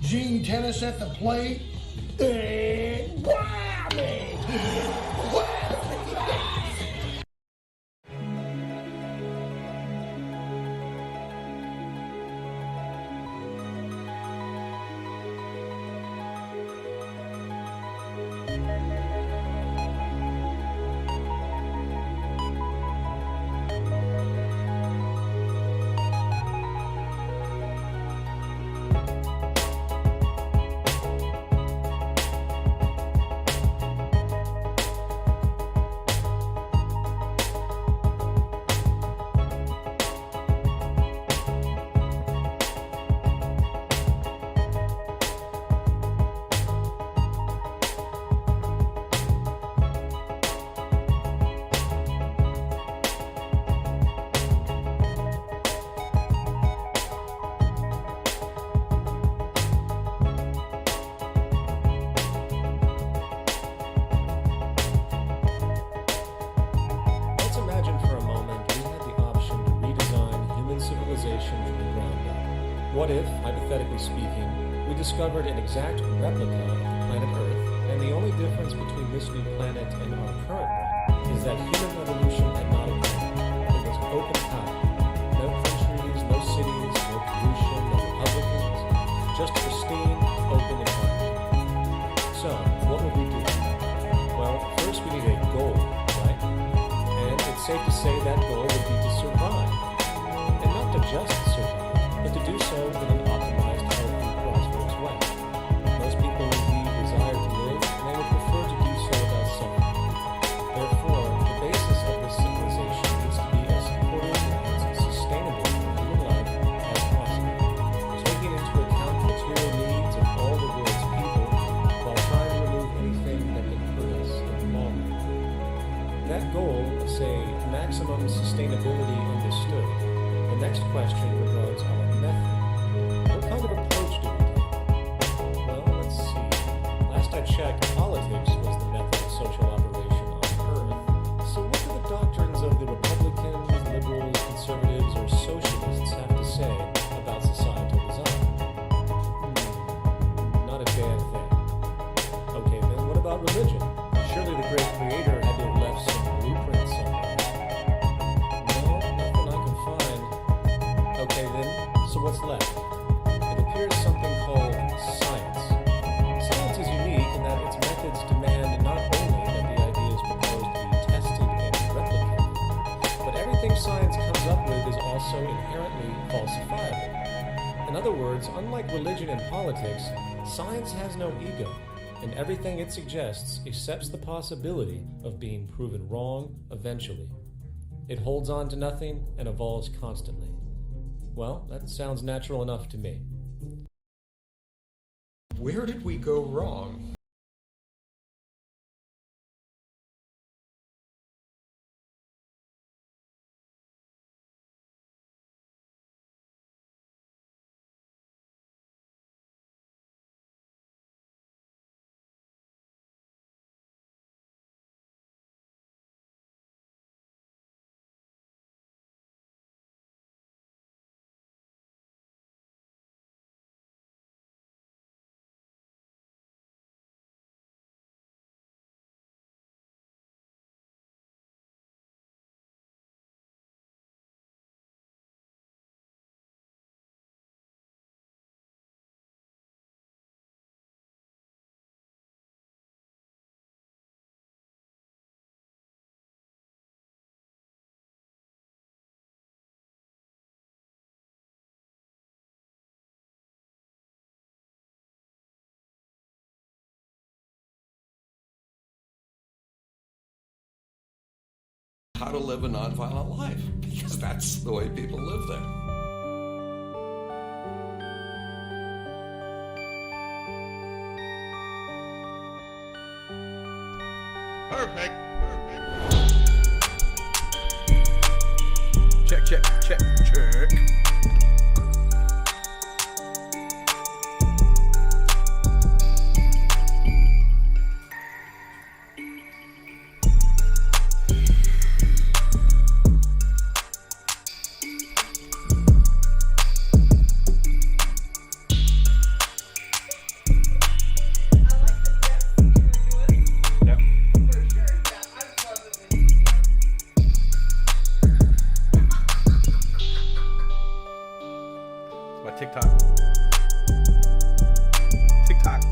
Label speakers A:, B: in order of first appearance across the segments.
A: Gene Tennis at the plate.
B: What if, hypothetically speaking, we discovered an exact replica of the planet Earth, and the only difference between this new planet and our current one is that human evolution had not occurred. It was open out. No countries, no cities, no pollution, no republicans, just pristine, open environment. So, what would we do? Well, first we need a goal, right? And it's safe to say that goal would be to survive. And not to just survive, but to do so in an optimized, healthy, prosperous way. Most people indeed desire to live, and they would prefer to do so without suffering. Therefore, the basis of this civilization needs to be as supportive and as sustainable for human life as possible, taking into account the material needs of all the world's people, while trying to remove anything that can hurt us in the long run. That goal, say, maximum sustainability understood, the next question regards our method. What kind of approach do we take? Well, let's see. Last I checked, politics was the method of social operation on Earth. So what do the doctrines of the Republicans, liberals, conservatives, or socialists have to say about societal design? Not a damn thing. Okay, then what about religion? Surely the great creator had to have left some blueprint somewhere. No, nothing I can find. Okay then, so what's left? It appears something called science. Science is unique in that its methods demand not only that the ideas proposed to be tested and replicated, but everything science comes up with is also inherently falsifiable. In other words, unlike religion and politics, science has no ego, and everything it suggests accepts the possibility of being proven wrong eventually. It holds on to nothing and evolves constantly. Well, that sounds natural enough to me.
C: Where did we go wrong? How to live a nonviolent life, because that's the way people live there. Perfect. Check.
D: TikTok. TikTok.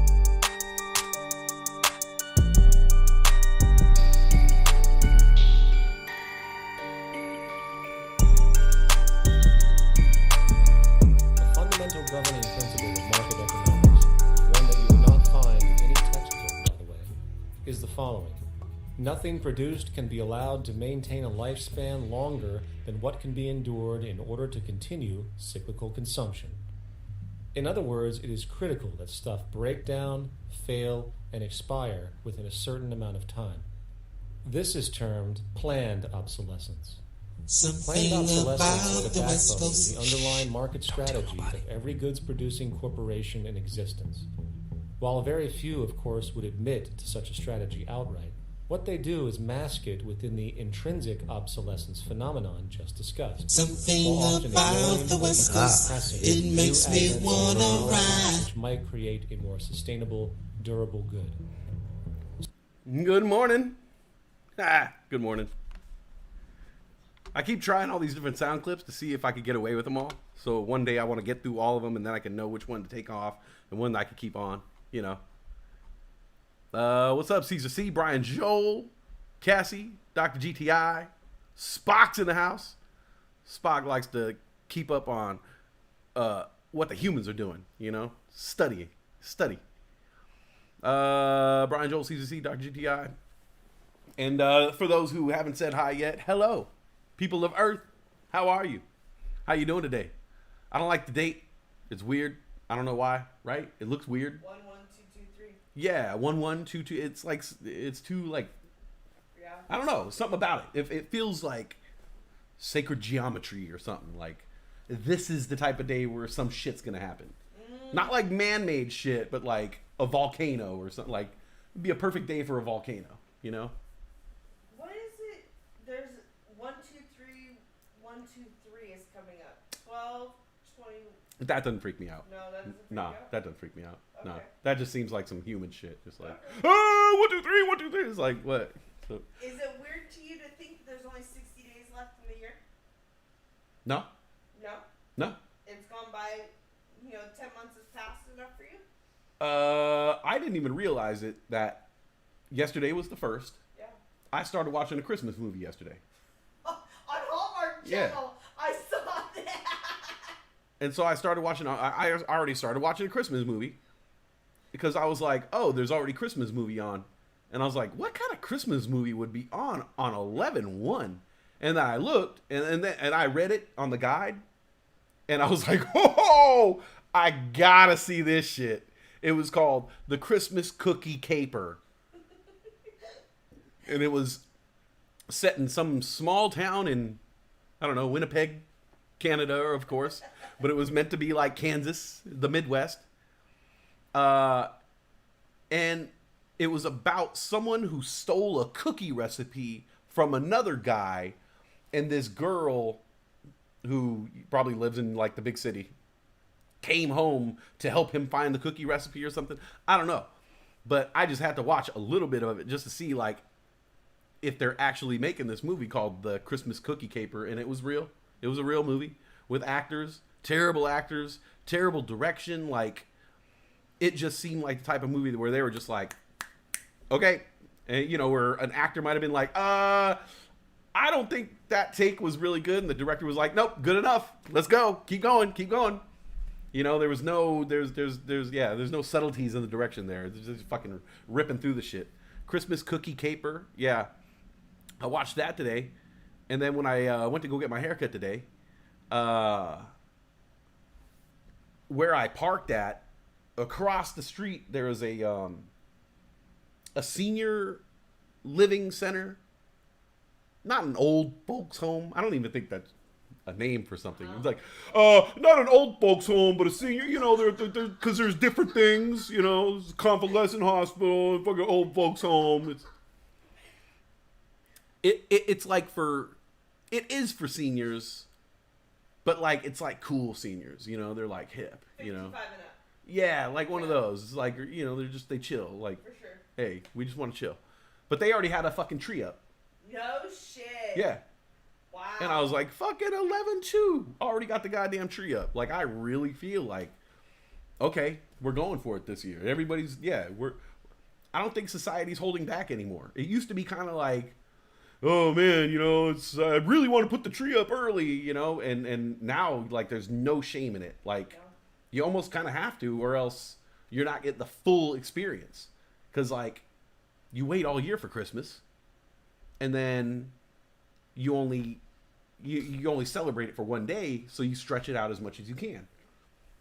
B: A fundamental governing principle of market economics, one that you will not find in any textbook, by the way, is the following. Nothing produced can be allowed to maintain a lifespan longer than what can be endured in order to continue cyclical consumption. In other words, it is critical that stuff break down, fail, and expire within a certain amount of time. This is termed planned obsolescence. Planned obsolescence is the backbone of the underlying market strategy of every goods-producing corporation in existence. While very few, of course, would admit to such a strategy outright, what they do is mask it within the intrinsic obsolescence phenomenon just discussed.
E: Something about the West Coast, it makes me wanna ride.
B: Which might create a more sustainable, durable good.
D: Good morning. Good morning. I keep trying all these different sound clips to see if I could get away with them all. So one day I want to get through all of them, and then I can know which one to take off and one that I can keep on, you know. What's up, Caesar C, Brian Joel, Cassie, Dr. GTI, Spock's in the house. Spock likes to keep up on what the humans are doing, you know, study. Brian Joel, Caesar C, Dr. GTI. And for those who haven't said hi yet, hello, people of Earth. How are you? How you doing today? I don't like the date. It's weird. I don't know why, right? It looks weird.
F: 11223.
D: Yeah, 1122. It's like it's too like
F: Yeah.
D: I don't know, something about it. It feels like sacred geometry or something. Like this is the type of day where some shit's gonna happen. Not like man-made shit, but like a volcano or something. Like it'd be a perfect day for a volcano, you know?
F: What is it? There's 123, 123 is coming up. 12, 20.
D: That doesn't freak me out.
F: No, that doesn't freak
D: Nah,
F: you out?
D: that doesn't freak me out. No,
F: Okay.
D: that just seems like some human shit. Just like,
F: Okay.
D: oh, 1, 2, 3, 1, 2, 3. It's like what? So,
F: Is it weird to you to think there's only 60 days left in the year?
D: no,
F: No?
D: no.
F: It's gone by, 10 months has passed enough for you?
D: I didn't even realize it that yesterday was the 1st.
F: Yeah.
D: I started watching a Christmas movie yesterday.
F: On Hallmark
D: Yeah.
F: Channel, I saw that.
D: And so I started watching, I already started watching a Christmas movie because I was like, oh, there's already Christmas movie on. And I was like, what kind of Christmas movie would be on 11/1? And then I looked and I read it on the guide and I was like, oh, I gotta see this shit. It was called The Christmas Cookie Caper. And it was set in some small town in, I don't know, Winnipeg, Canada, of course. But it was meant to be like Kansas, the Midwest. And it was about someone who stole a cookie recipe from another guy. And this girl, who probably lives in like the big city, came home to help him find the cookie recipe or something. I don't know. But I just had to watch a little bit of it just to see like if they're actually making this movie called The Christmas Cookie Caper. And it was real. It was a real movie with actors, terrible direction. Like it just seemed like the type of movie where they were just like, okay. And where an actor might have been like, I don't think that take was really good. And the director was like, nope, good enough. Let's go. Keep going. There was no, there's no subtleties in the direction there. It's just fucking ripping through the shit. Christmas Cookie Caper. Yeah. I watched that today. And then when I went to go get my haircut today, where I parked at, across the street, there is a senior living center. Not an old folks home. I don't even think that's a name for something. It's like, not an old folks home, but a senior, because there's different things, it's a convalescent hospital, fucking old folks home. It's like it is for seniors, but like, it's like cool seniors, they're like hip,
F: 55 and up.
D: Yeah, like one of those. It's like, they chill. Like,
F: For sure.
D: hey, we just want to chill. But they already had a fucking tree up.
F: No shit.
D: Yeah.
F: Wow.
D: And I was like, fucking 11-2. Already got the goddamn tree up. Like, I really feel like, okay, we're going for it this year. Everybody's, I don't think society's holding back anymore. It used to be kind of like, oh man, I really want to put the tree up early, and now, like, there's no shame in it. Like, you almost kind of have to, or else you're not getting the full experience. Because, like, you wait all year for Christmas, and then you only celebrate it for one day, so you stretch it out as much as you can.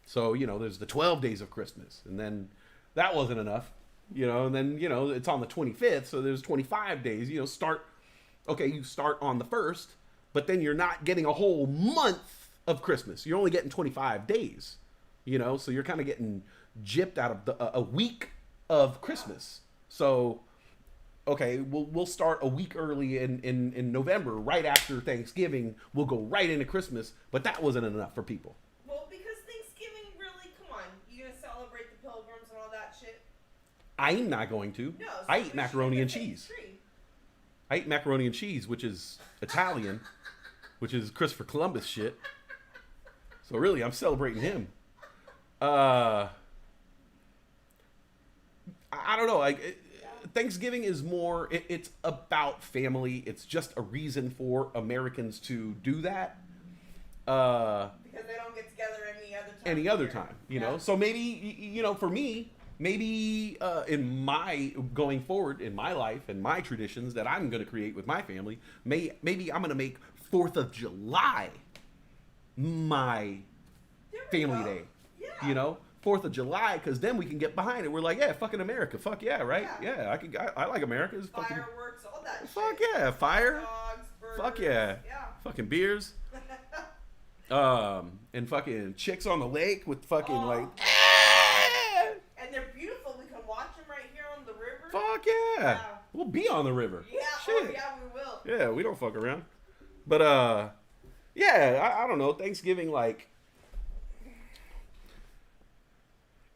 D: So, there's the 12 days of Christmas, and then that wasn't enough, and then, it's on the 25th, so there's 25 days, you start on the 1st, but then you're not getting a whole month of Christmas. You're only getting 25 days, so you're kind of getting gypped out of a week of Christmas. So, okay, we'll start a week early in November, right after Thanksgiving. We'll go right into Christmas, but that wasn't enough for people.
F: Well, because Thanksgiving, really, come on, you gonna celebrate the Pilgrims and all that shit?
D: I'm not going to.
F: No, so
D: I eat macaroni and cheese.
F: Tree.
D: I eat macaroni and cheese, which is Italian, which is Christopher Columbus shit. So really, I'm celebrating him. I don't know. Like, Thanksgiving is more. It's about family. It's just a reason for Americans to do that.
F: Because they don't get together any other time.
D: You know. So maybe for me. Maybe in my going forward in my life and my traditions that I'm going to create with my family, maybe I'm going to make 4th of July my family day. Yeah. 4th of July, because then we can get behind it. We're like, yeah, fucking America. Fuck yeah, right? Yeah, I like America. It's fucking,
F: fireworks, all that
D: fuck
F: shit.
D: yeah, fire.
F: Dogs, burgers,
D: fuck yeah. Fucking beers. And fucking chicks on the lake with fucking like...
F: And they're beautiful. We can watch them right here on the river.
D: Fuck yeah. We'll be on the river.
F: Yeah,
D: shit.
F: Yeah, we will.
D: Yeah, we don't fuck around. But, yeah, I don't know. Thanksgiving, like,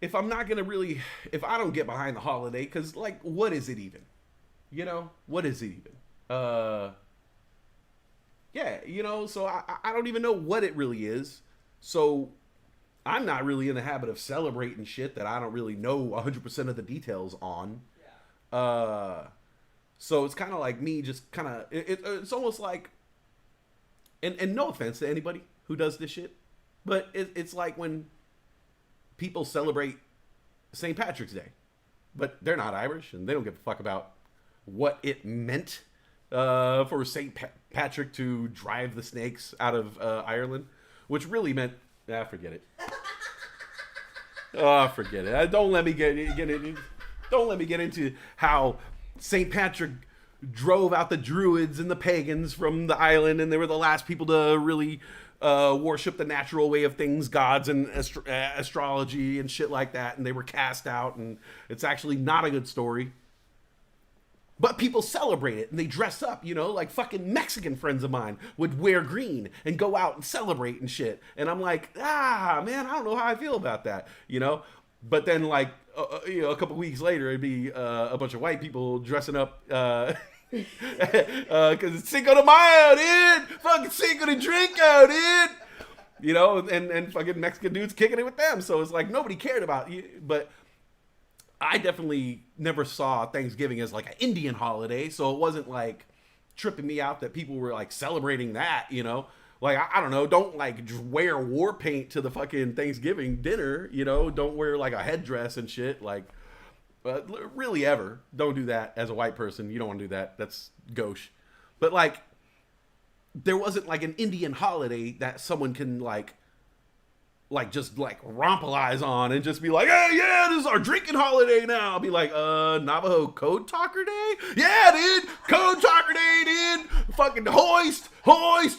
D: if I'm not going to if I don't get behind the holiday, because, like, what is it even? What is it even? Yeah, so I don't even know what it really is. So I'm not really in the habit of celebrating shit that I don't really know 100% of the details on. Yeah. So it's kind of like me just kind of... It's almost like... And no offense to anybody who does this shit, but it's like when people celebrate St. Patrick's Day, but they're not Irish, and they don't give a fuck about what it meant for St. Patrick to drive the snakes out of Ireland, which really meant... forget it. Oh, forget it. Don't let me don't let me get into how St. Patrick drove out the Druids and the pagans from the island, and they were the last people to really worship the natural way of things, gods and astrology and shit like that, and they were cast out, and it's actually not a good story. But people celebrate it, and they dress up, like fucking Mexican friends of mine would wear green and go out and celebrate and shit. And I'm like, man, I don't know how I feel about that, But then, like, a couple weeks later, it'd be a bunch of white people dressing up, because it's Cinco de Mayo, dude! Fucking Cinco de Drinko, dude! And fucking Mexican dudes kicking it with them. So it's like, nobody cared about you, but... I definitely never saw Thanksgiving as like an Indian holiday, so it wasn't like tripping me out that people were like celebrating that, Like, I don't know, don't like wear war paint to the fucking Thanksgiving dinner, Don't wear like a headdress and shit, like, really ever. Don't do that as a white person. You don't want to do that. That's gauche. But like, there wasn't like an Indian holiday that someone can like just rompalize on and just be like, hey, yeah, this is our drinking holiday now. I'll be like, Navajo Code Talker Day? Yeah, dude, Code Talker Day, dude. Fucking hoist,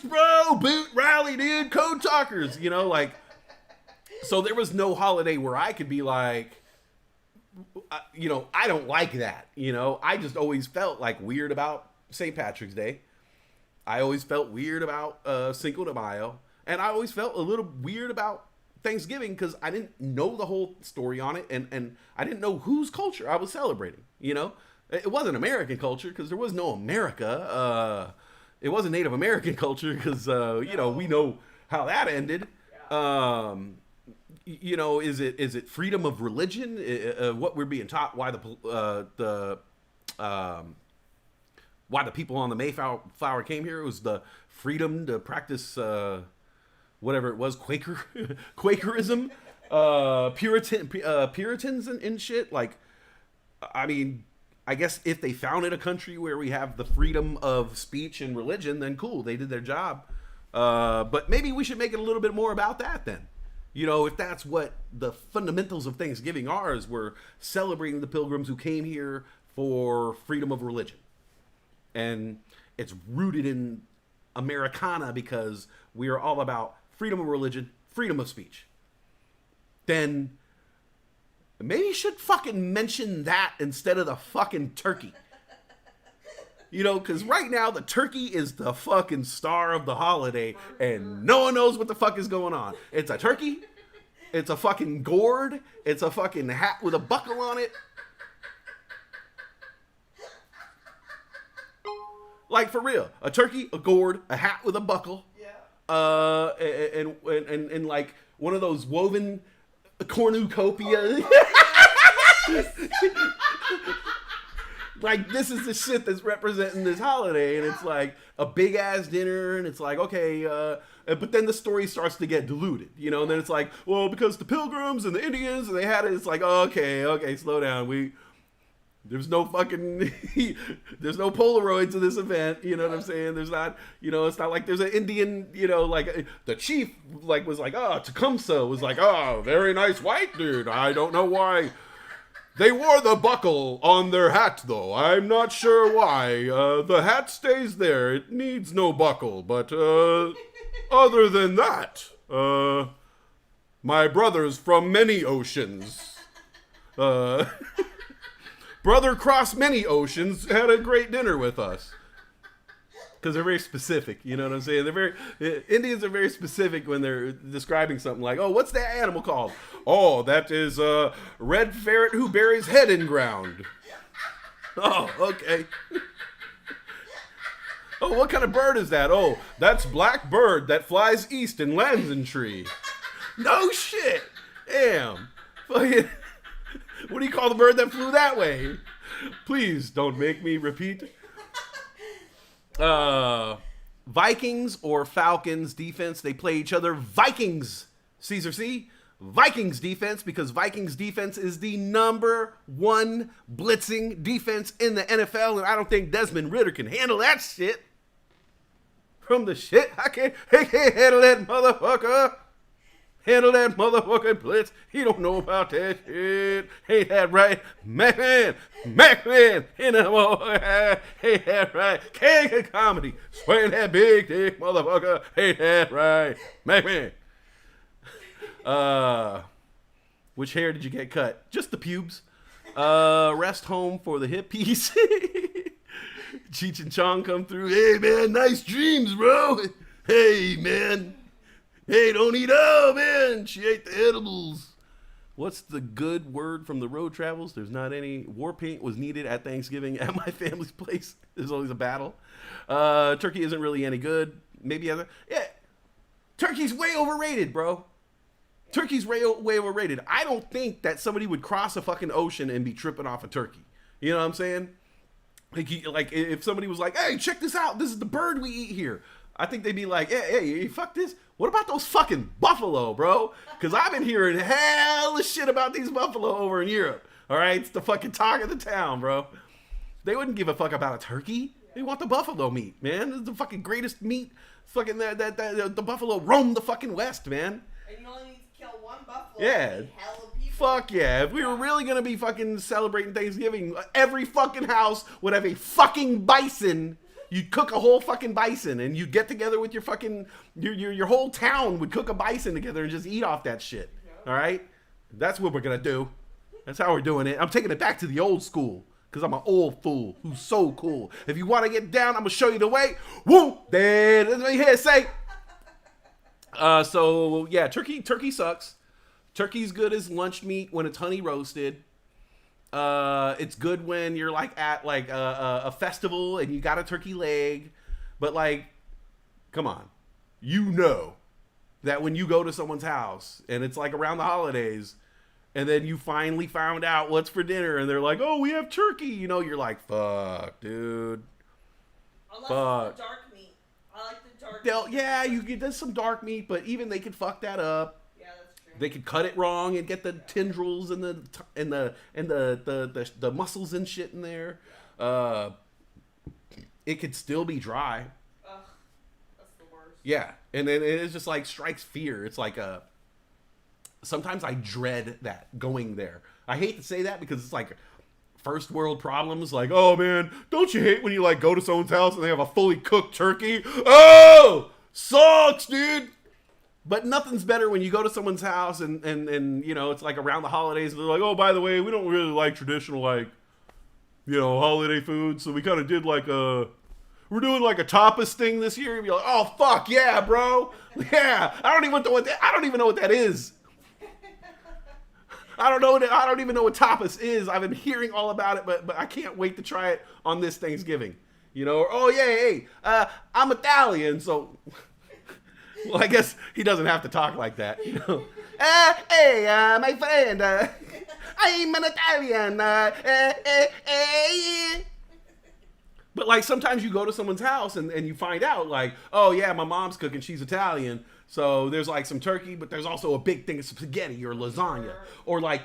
D: bro, boot rally, dude, Code Talkers, like. So there was no holiday where I could be like, I don't like that, I just always felt like weird about St. Patrick's Day. I always felt weird about Cinco de Mayo. And I always felt a little weird about Thanksgiving because I didn't know the whole story on it, and I didn't know whose culture I was celebrating. It wasn't American culture because there was no America. It wasn't Native American culture because you know, we know how that ended. You know, is it freedom of religion? What we're being taught? Why the people on the Mayflower came here? It was the freedom to practice whatever it was, Quakerism, Puritans and shit. Like, I mean, I guess if they founded a country where we have the freedom of speech and religion, then cool, they did their job. But maybe we should make it a little bit more about that then. You know, if that's what the fundamentals of Thanksgiving are, is we're celebrating the pilgrims who came here for freedom of religion. And it's rooted in Americana because we are all about freedom of religion, freedom of speech. Then maybe you should fucking mention that instead of the fucking turkey. You know, because right now the turkey is the fucking star of the holiday and no one knows what the fuck is going on. It's a turkey. It's a fucking gourd. It's a fucking hat with a buckle on it. Like, for real. A turkey, a gourd, a hat with a buckle. Yeah. And like one of those woven cornucopia. Like, this is the shit that's representing this holiday, and it's like a big ass dinner, and it's like, okay, but then the story starts to get diluted, you know, and then it's like, well, because the Pilgrims and the Indians, and they had it, it's like, okay, slow down, there's no fucking, there's no Polaroids of this event, you know what I'm saying? There's not, you know, it's not like there's an Indian, you know, like, the chief, like, was like, Tecumseh was like, very nice white dude, I don't know why. They wore the buckle on their hat, though. I'm not sure why. The hat stays there. It needs no buckle. But other than that, my brother's from many oceans. Brother crossed many oceans, had a great dinner with us. Because they're very specific, you know what I'm saying? Indians are very specific when they're describing something like, what's that animal called? That is a red ferret who buries head in ground. Okay. What kind of bird is that? That's black bird that flies east and lands in tree. No shit. Damn. Fucking, what do you call the bird that flew that way? Please don't make me repeat. Vikings or Falcons defense, they play each other. Vikings, Caesar C. Vikings defense, because Vikings defense is the number one blitzing defense in the NFL, and I don't think Desmond Ridder can handle that shit. From the shit, I can't handle that motherfucker. Handle that motherfucking blitz. He don't know about that shit. Ain't that right? McMahon. Ain't that right? King of comedy. Swing that big dick, motherfucker. Ain't that right? McMahon. Which hair did you get cut? Just the pubes. Rest home for the hip piece. Cheech and Chong come through. Hey, man, nice dreams, bro. Hey, man. Hey, don't eat. Oh, man, she ate the edibles. What's the good word from the road travels? There's not any. War paint was needed at Thanksgiving at my family's place. There's always a battle. Turkey isn't really any good. Maybe other. Yeah, turkey's way overrated, bro. Turkey's way overrated. I don't think that somebody would cross a fucking ocean and be tripping off a turkey. You know what I'm saying? Like if somebody was like, hey, check this out. This is the bird we eat here. I think they'd be like, hey, fuck this. What about those fucking buffalo, bro? Because I've been hearing hella shit about these buffalo over in Europe. All right? It's the fucking talk of the town, bro. They wouldn't give a fuck about a turkey. They want the buffalo meat, man. It's the fucking greatest meat. Fucking the buffalo roam the fucking West, man.
F: And you only need to kill one buffalo.
D: Yeah. Fuck yeah. If we were really going to be fucking celebrating Thanksgiving, every fucking house would have a fucking bison. You'd cook a whole fucking bison, and you'd get together with your fucking, your whole town would cook a bison together and just eat off that shit. All right? That's what we're going to do. That's how we're doing it. I'm taking it back to the old school, because I'm an old fool who's so cool. If you want to get down, I'm going to show you the way. Woo! There, that's what you hear say. So, yeah, turkey sucks. Turkey's good as lunch meat when it's honey roasted. It's good when you're like at like a festival and you got a turkey leg. But like, come on, you know that when you go to someone's house and it's like around the holidays, and then you finally found out what's for dinner, and they're like, "Oh, we have turkey," you know, you're like, "Fuck, dude."
F: Unless
D: Fuck.
F: it's the dark meat. I like the dark meat.
D: Yeah, you get there's some dark meat, but even they could fuck that up.
F: Yeah, that's true.
D: They could cut it wrong and get the tendrils and the muscles and shit in there. It could still be dry.
F: Ugh, that's the worst.
D: Yeah, and then it just like strikes fear. It's like sometimes I dread that going there. I hate to say that because it's like first world problems. Like, oh man, don't you hate when you like go to someone's house and they have a fully cooked turkey? Oh, sucks, dude. But nothing's better when you go to someone's house and you know, it's like around the holidays and they're like, oh, by the way, we don't really like traditional like, you know, holiday food, so we kind of did like we're doing like a tapas thing this year. And you're like, oh fuck yeah, bro, yeah. I don't even know what that is. I don't even know what tapas is. I've been hearing all about it, but I can't wait to try it on this Thanksgiving. You know, or, oh yeah, hey, I'm Italian, so well, I guess he doesn't have to talk like that. You know, hey, my friend, I'm an Italian. But like sometimes you go to someone's house and you find out like, oh yeah, my mom's cooking, she's Italian. So there's like some turkey, but there's also a big thing of spaghetti or lasagna. Or like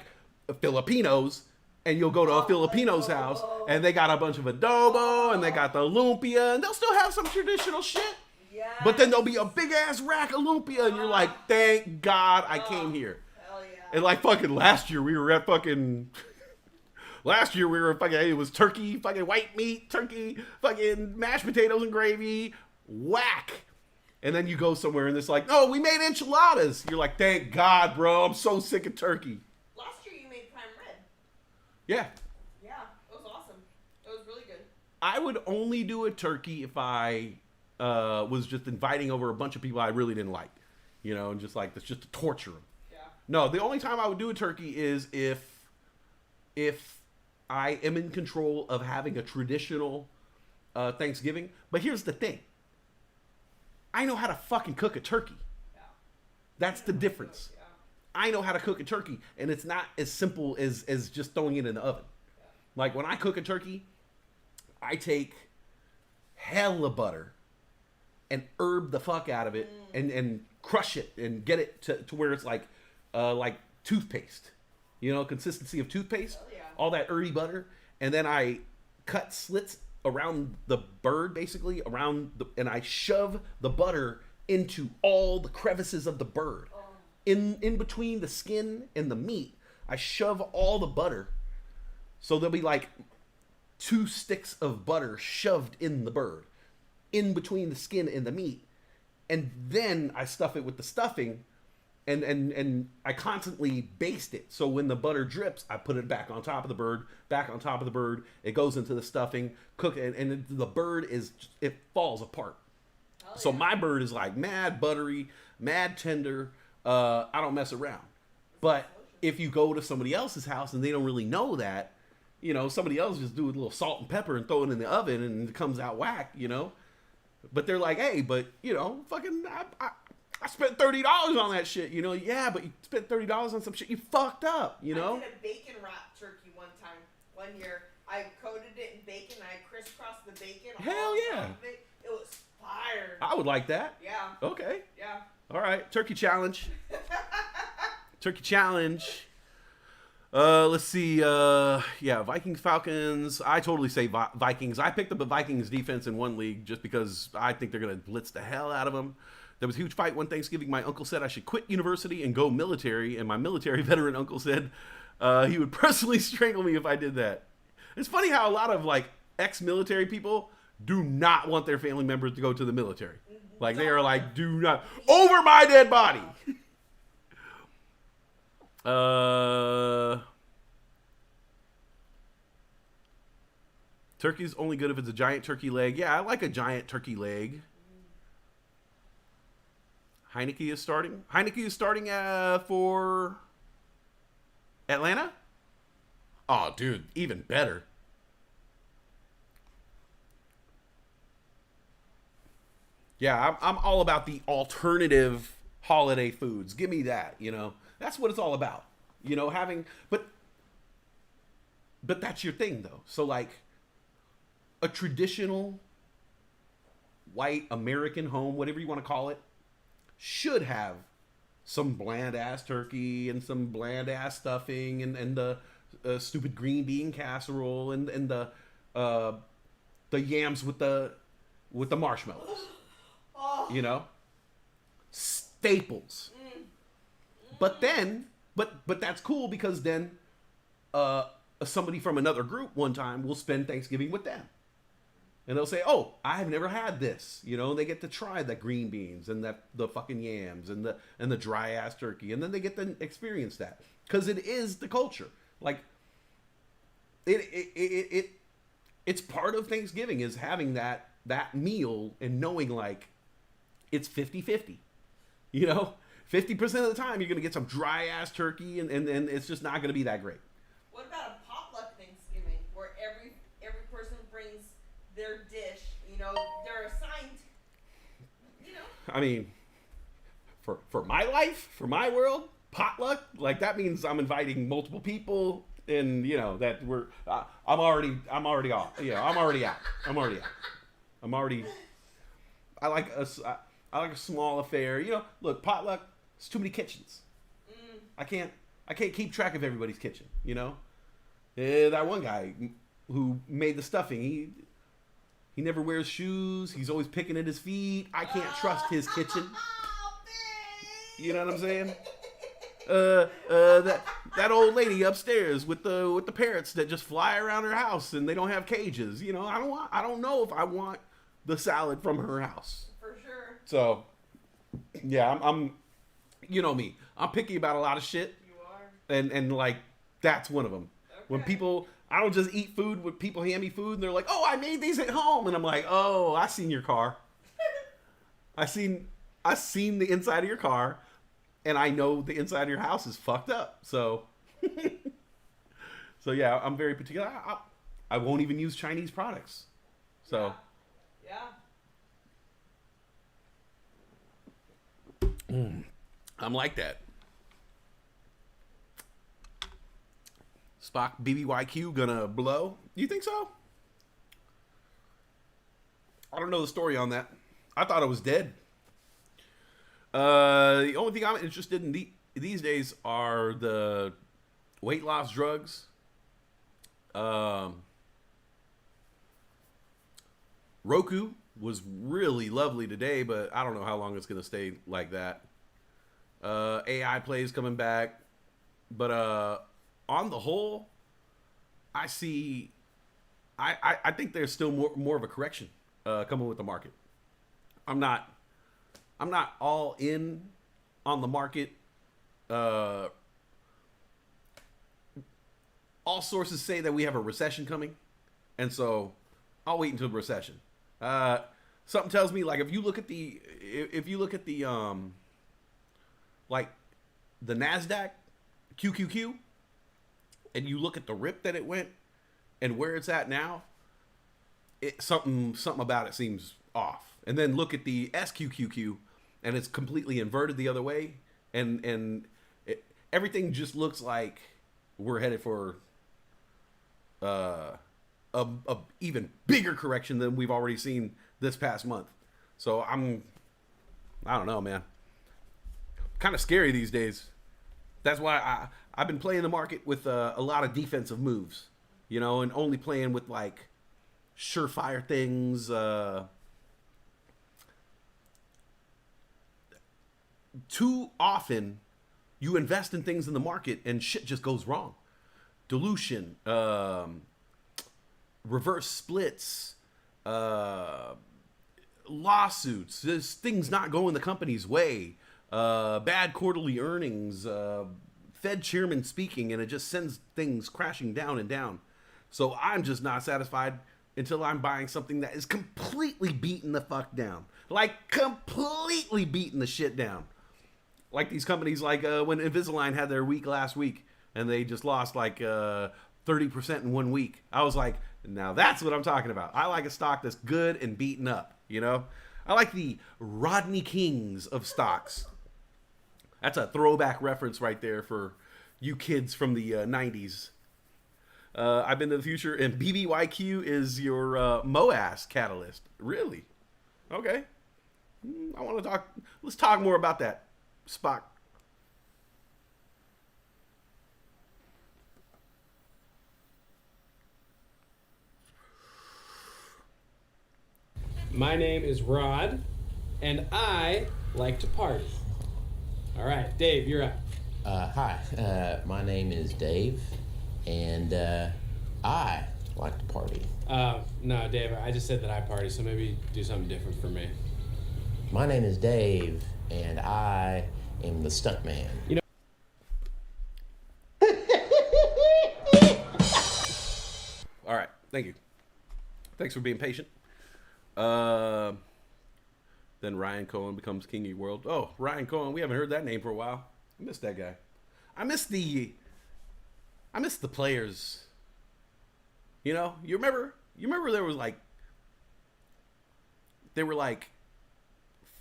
D: Filipinos, and you'll go to a Filipino's house and they got a bunch of adobo and they got the lumpia and they'll still have some traditional shit.
F: Yeah.
D: But then there'll be a big ass rack of lumpia and you're like, thank God I came here.
F: Hell yeah.
D: And like fucking last year we were fucking, it was turkey, fucking white meat, turkey, fucking mashed potatoes and gravy, whack. And then you go somewhere and it's like, no, we made enchiladas. You're like, thank God, bro. I'm so sick of turkey.
F: Last year you made prime rib.
D: Yeah.
F: Yeah, it was awesome. It was really good.
D: I would only do a turkey if I was just inviting over a bunch of people I really didn't like. You know, and just like, that's just to torture them.
F: Yeah.
D: No, the only time I would do a turkey is if I am in control of having a traditional Thanksgiving. But here's the thing. I know how to fucking cook a turkey.
F: Yeah.
D: That's the difference.
F: Yeah.
D: I know how to cook a turkey, and it's not as simple as just throwing it in the oven.
F: Yeah.
D: Like when I cook a turkey, I take hella butter and herb the fuck out of it and crush it and get it to where it's like toothpaste. You know, consistency of toothpaste.
F: Oh, yeah.
D: All that herby butter. And then I cut slits around the bird, basically, and I shove the butter into all the crevices of the bird.
F: Oh.
D: In between the skin and the meat, I shove all the butter. So there'll be like 2 sticks of butter shoved in the bird, in between the skin and the meat. And then I stuff it with the stuffing, and I constantly baste it. So when the butter drips, I put it back on top of the bird, It goes into the stuffing, cook it, and the bird it falls apart.
F: Oh,
D: So
F: yeah.
D: my bird is like mad buttery, mad tender. I don't mess around. But if you go to somebody else's house and they don't really know that, you know, somebody else just do a little salt and pepper and throw it in the oven and it comes out whack, you know. But they're like, hey, but you know, fucking, I spent $30 on that shit, you know. Yeah, but you spent $30 on some shit you fucked up, you know.
F: I did a bacon wrap turkey one year. I coated it in bacon. I crisscrossed the bacon.
D: Hell
F: all
D: yeah.
F: top of it. It was fire.
D: I would like that.
F: Yeah.
D: Okay.
F: Yeah.
D: All right. Turkey challenge. Turkey challenge. Let's see. Yeah, Vikings, Falcons. I totally say Vikings. I picked up the Vikings defense in one league just because I think they're going to blitz the hell out of them. There was a huge fight one Thanksgiving. My uncle said I should quit university and go military, and my military veteran uncle said he would personally strangle me if I did that. It's funny how a lot of like ex-military people do not want their family members to go to the military. Like they are like, do not over my dead body. Turkey's only good if it's a giant turkey leg. Yeah, I like a giant turkey leg. Heineke is starting. Heineke is starting for Atlanta? Oh, dude, even better. Yeah, I'm all about the alternative holiday foods. Give me that, you know. That's what it's all about. You know, having but that's your thing though. So like a traditional white American home, whatever you want to call it, should have some bland ass turkey and some bland ass stuffing and the stupid green bean casserole and the yams with the marshmallows. You know, staples. But then, but that's cool because then somebody from another group one time will spend Thanksgiving with them. And they'll say, "Oh, I've never had this." You know, they get to try the green beans and the fucking yams and the dry ass turkey, and then they get to experience that because it is the culture. Like it's part of Thanksgiving is having that meal and knowing like it's 50-50. You know, 50% of the time you're gonna get some dry ass turkey and it's just not gonna be that great.
F: What about a potluck Thanksgiving where every person brings their dish? You know, they're assigned. You know.
D: I mean, for my life, for my world, potluck like that means I'm inviting multiple people, and you know that we're I'm already off. Yeah, I'm already out. I like a small affair. You know, look, potluck. It's too many kitchens. I can't keep track of everybody's kitchen. You know, that one guy who made the stuffing. He never wears shoes. He's always picking at his feet. I can't trust his kitchen. You know what I'm saying? That old lady upstairs with the parrots that just fly around her house and they don't have cages. You know, I don't know if I want the salad from her house.
F: For sure.
D: So, yeah, I'm you know me. I'm picky about a lot of shit.
F: You are.
D: And like that's one of them.
F: Okay.
D: When people, I don't just eat food when people hand me food and they're like, "Oh, I made these at home," and I'm like, "Oh, I seen your car. I seen the inside of your car, and I know the inside of your house is fucked up." So, so yeah, I'm very particular. I won't even use Chinese products. So,
F: yeah.
D: I'm like that. Spock BBYQ gonna blow? You think so? I don't know the story on that. I thought it was dead. The only thing I'm interested in these days are the weight loss drugs. Roku was really lovely today, but I don't know how long it's gonna stay like that. AI plays coming back, but on the whole, I think there's still more of a correction coming with the market. I'm not all in on the market. All sources say that we have a recession coming, and so I'll wait until the recession. Something tells me like if you look at the like the NASDAQ QQQ, and you look at the rip that it went and where it's at now, something about it seems off. And then look at the SQQQ, and it's completely inverted the other way, and everything just looks like we're headed for a even bigger correction than we've already seen this past month. So I don't know, man. Kind of scary these days. That's why I've been playing the market with a lot of defensive moves, you know, and only playing with like surefire things. Too often, you invest in things in the market and shit just goes wrong. Dilution, reverse splits, lawsuits. There's things not going the company's way. Bad quarterly earnings, Fed chairman speaking, and it just sends things crashing down and down. So I'm just not satisfied until I'm buying something that is completely beaten the fuck down. Like, completely beaten the shit down. Like these companies, like when Invisalign had their week last week, and they just lost like 30% in 1 week. I was like, now that's what I'm talking about. I like a stock that's good and beaten up, you know? I like the Rodney Kings of stocks. That's a throwback reference right there for you kids from the 90s. I've been to the future, and BBYQ is your MOAS catalyst. Really? Okay. I want to talk. Let's talk more about that, Spock.
G: My name is Rod, and I like to party. All right, Dave, you're up.
H: Hi, my name is Dave, and I like to party.
G: No, Dave, I just said that I party, so maybe do something different for me.
H: My name is Dave, and I am the stuntman.
G: You know.
D: All right, thank you. Thanks for being patient. Then Ryan Cohen becomes king of the world. Oh, Ryan Cohen, we haven't heard that name for a while. I miss that guy. I miss the players. You know, you remember there was like, they were like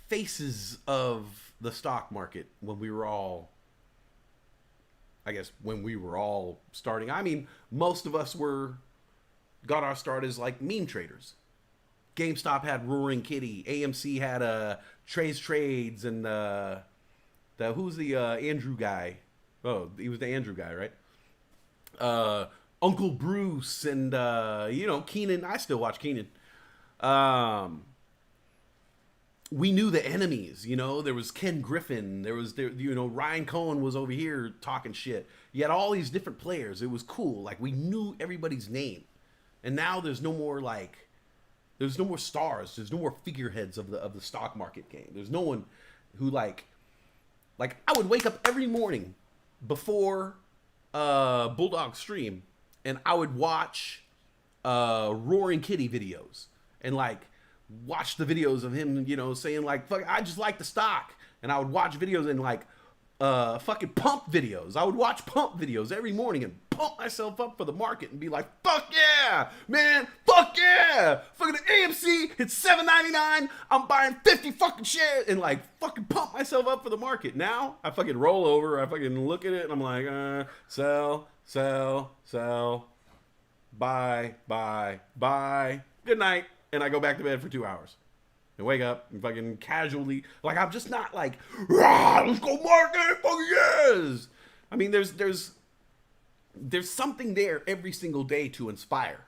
D: faces of the stock market when we were all, I guess, when we were all starting. I mean, most of us got our start as like meme traders. GameStop had Roaring Kitty. AMC had Trades, and who's the Andrew guy? Oh, he was the Andrew guy, right? Uncle Bruce and Keenan. I still watch Keenan. We knew the enemies. You know, there was Ken Griffin. Ryan Cohen was over here talking shit. You had all these different players. It was cool. Like, we knew everybody's name. And now there's no more stars. There's no more figureheads of the stock market game. There's no one who like I would wake up every morning before Bulldog stream, and I would watch Roaring Kitty videos and like watch the videos of him, saying like, fuck, I just like the stock. And I would watch videos and like fucking pump videos. I would watch pump videos every morning and pump myself up for the market and be like, fuck yeah, man, fuck yeah, fucking AMC, it's $7.99, I'm buying 50 fucking shares, and like fucking pump myself up for the market. Now I fucking roll over, I fucking look at it, and I'm like, sell, buy, good night, and I go back to bed for 2 hours. And wake up and fucking casually, like, I'm just not like, let's go market, fuck yes. I mean, there's something there every single day to inspire.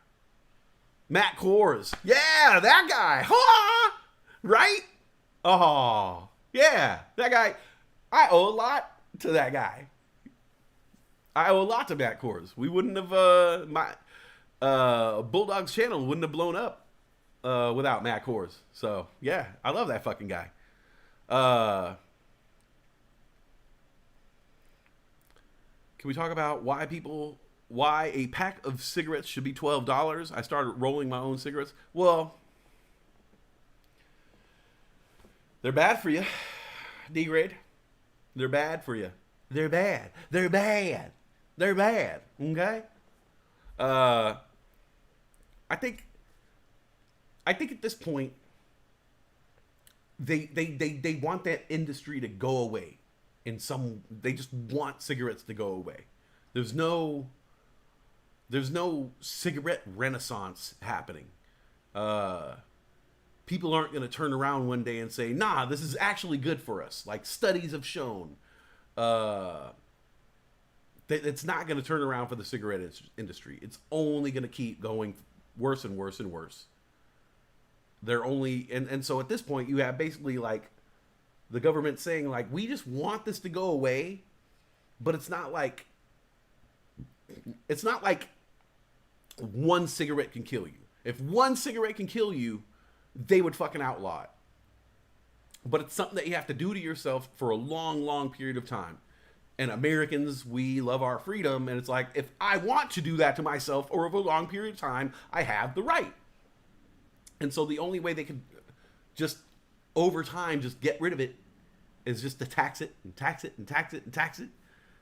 D: Matt Kors, yeah, that guy, huh? Right? Oh, yeah, that guy. I owe a lot to that guy. I owe a lot to Matt Kors. We wouldn't have, my Bulldog's channel wouldn't have blown up without Matt Kors. So, yeah, I love that fucking guy. Can we talk about why a pack of cigarettes should be $12? I started rolling my own cigarettes. Well, they're bad for you, D-grade. They're bad for you. They're bad. They're bad. They're bad. Okay? I think at this point, they want that industry to go away. They just want cigarettes to go away. There's no cigarette renaissance happening. People aren't going to turn around one day and say, nah, this is actually good for us. Like studies have shown, it's not going to turn around for the cigarette industry. It's only going to keep going worse and worse and worse. They're only, and so at this point you have basically like the government saying like, we just want this to go away, but it's not like one cigarette can kill you. If one cigarette can kill you, they would fucking outlaw it. But it's something that you have to do to yourself for a long, long period of time. And Americans, we love our freedom, and it's like, if I want to do that to myself over a long period of time, I have the right. And so the only way they could just, over time, just get rid of it is just to tax it and tax it and tax it and tax it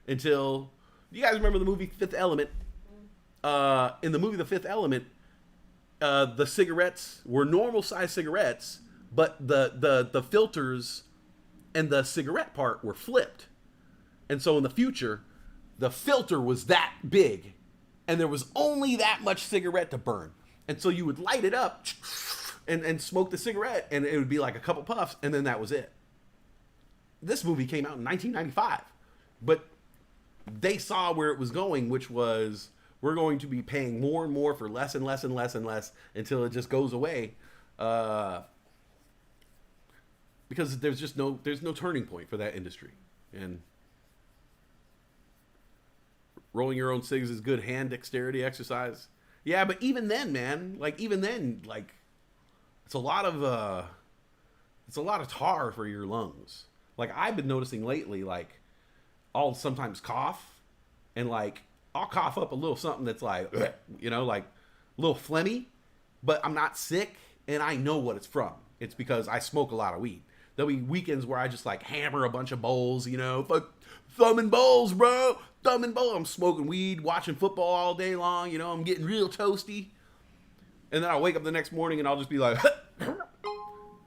D: until, you guys remember the movie Fifth Element? In the movie The Fifth Element, the cigarettes were normal size cigarettes, but the filters and the cigarette part were flipped. And so in the future, the filter was that big, and there was only that much cigarette to burn. And so you would light it up and smoke the cigarette, and it would be like a couple puffs, and then that was it. This movie came out in 1995, but they saw where it was going, which was we're going to be paying more and more for less and less and less and less until it just goes away, because there's no turning point for that industry. And rolling your own cigs is good hand dexterity exercise. Yeah, but even then, man, it's a lot of tar for your lungs. Like, I've been noticing lately, like, I'll sometimes cough, and like I'll cough up a little something that's like, like a little phlegmy, but I'm not sick, and I know what it's from. It's because I smoke a lot of weed. There'll be weekends where I just like hammer a bunch of bowls, fuck thumb and bowls, bro. Thumb and bowl. I'm smoking weed, watching football all day long. I'm getting real toasty. And then I'll wake up the next morning and I'll just be like,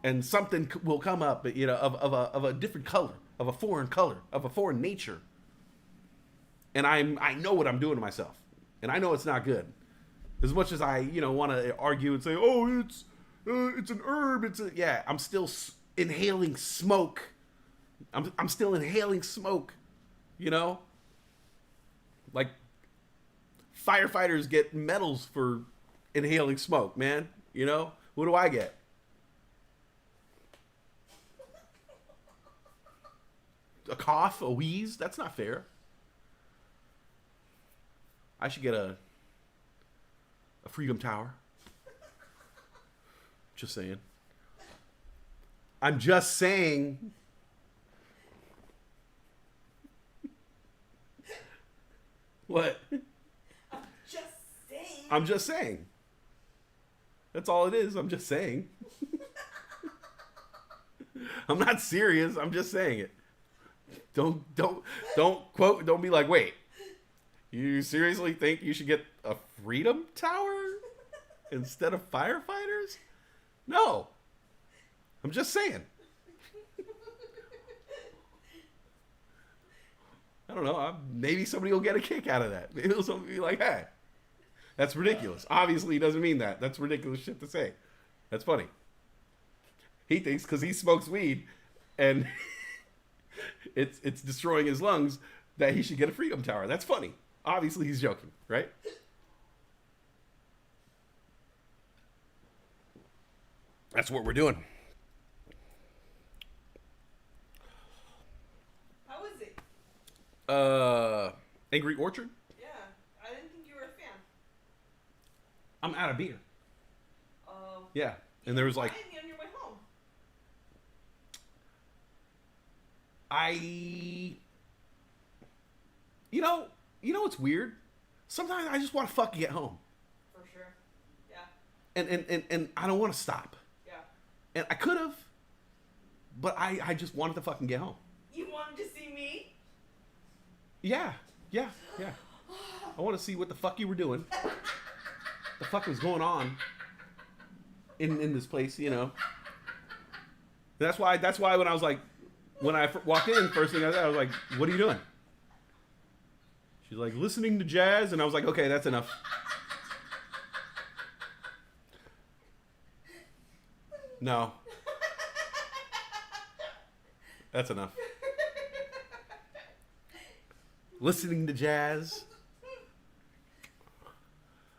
D: and something will come up, of a different color, of a foreign color, of a foreign nature. And I know what I'm doing to myself, and I know it's not good. As much as I, want to argue and say, oh, it's an herb. I'm still inhaling smoke. I'm still inhaling smoke. Like, firefighters get medals for inhaling smoke, man. What do I get? A cough, a wheeze? That's not fair. I should get a Freedom Tower. Just saying. I'm just saying. What? I'm just saying. That's all it is. I'm just saying. I'm not serious. I'm just saying it. Don't quote. Don't be like, wait. You seriously think you should get a Freedom Tower instead of firefighters? No. I'm just saying. I don't know. Maybe somebody will get a kick out of that. Maybe somebody will be like, hey, that's ridiculous. Obviously, he doesn't mean that. That's ridiculous shit to say. That's funny. He thinks because he smokes weed and it's destroying his lungs that he should get a Freedom Tower. That's funny. Obviously, he's joking, right? That's what we're doing.
F: How is it?
D: Angry Orchard?
F: Yeah, I didn't think you were a fan.
D: I'm out of beer.
F: Oh.
D: Yeah, and there was like...
F: Buy me on your way home.
D: You know what's weird? Sometimes I just want to fucking get home.
F: For sure. Yeah.
D: And I don't want to stop.
F: Yeah.
D: And I could have, but I just wanted to fucking get home.
F: You wanted to see me?
D: Yeah. I want to see what the fuck you were doing. The fuck was going on in this place, That's why when I was like, when I walked in, first thing I said, I was like, what are you doing? She's like, listening to jazz, and I was like, okay, that's enough. No. That's enough. Listening to jazz.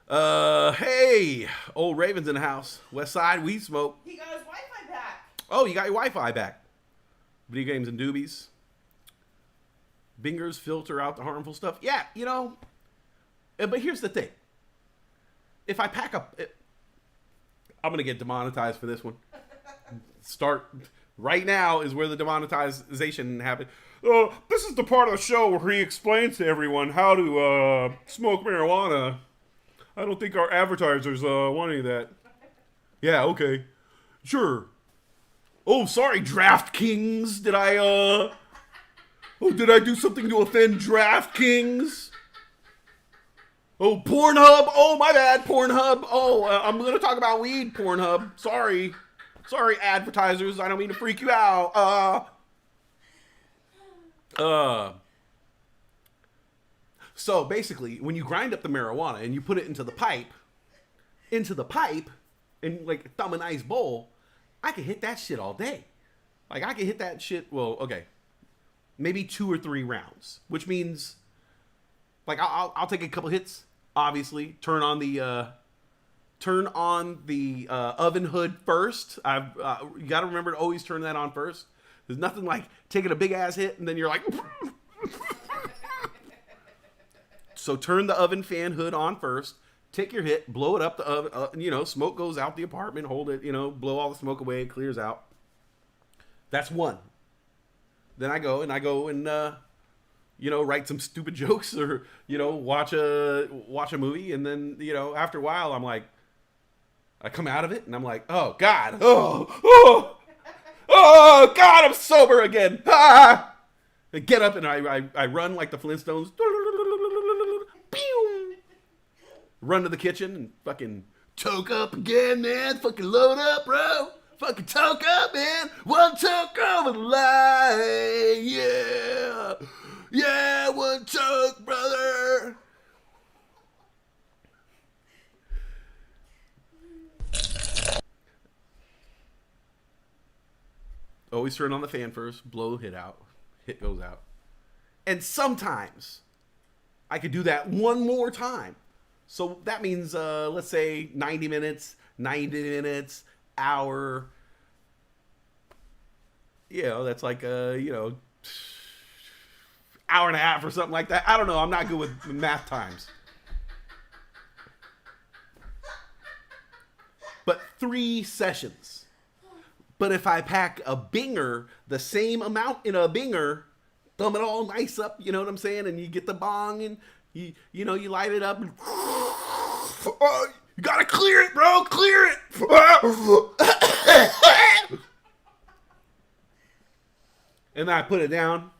D: Hey, old Raven's in the house. Westside, weed smoke.
F: He got his Wi-Fi back.
D: Oh, you got your Wi-Fi back. Video games and doobies. Bingers filter out the harmful stuff. Yeah, but here's the thing. If I pack up... I'm going to get demonetized for this one. Start... Right now is where the demonetization happened. This is the part of the show where he explains to everyone how to smoke marijuana. I don't think our advertisers want any of that. Yeah, okay. Sure. Oh, sorry, DraftKings. Did I do something to offend DraftKings? Oh, Pornhub. Oh, my bad, Pornhub. Oh, I'm going to talk about weed, Pornhub. Sorry. Sorry, advertisers. I don't mean to freak you out. So basically, when you grind up the marijuana and you put it into the pipe, and like thumb a nice bowl, I can hit that shit all day. Like I can hit that shit. Well, okay, maybe 2 or 3 rounds, which means like I'll take a couple hits. Obviously, turn on the oven hood first. You got to remember to always turn that on first. There's nothing like taking a big ass hit and then you're like. So turn the oven fan hood on first. Take your hit, blow it up the oven. Smoke goes out the apartment. Hold it. Blow all the smoke away. It clears out. That's one. Then I go and write some stupid jokes or watch a movie, and then after a while I'm like, I come out of it and I'm like, oh God, oh God, I'm sober again. Ah! I get up and I run like the Flintstones. Run to the kitchen and fucking toke up again, man. Fucking load up, bro. Fucking toke up, man. One toke over the line. Yeah. Yeah, one toke, brother. Always turn on the fan first. Blow the hit out. Hit goes out. And sometimes I could do that one more time. So that means, let's say 90 minutes, hour. That's like, hour and a half or something like that. I don't know. I'm not good with math times. But 3 sessions. But if I pack a binger, the same amount in a binger, thumb it all nice up, you know what I'm saying? And you get the bong and you light it up and you gotta clear it, bro. Clear it. And then I put it down.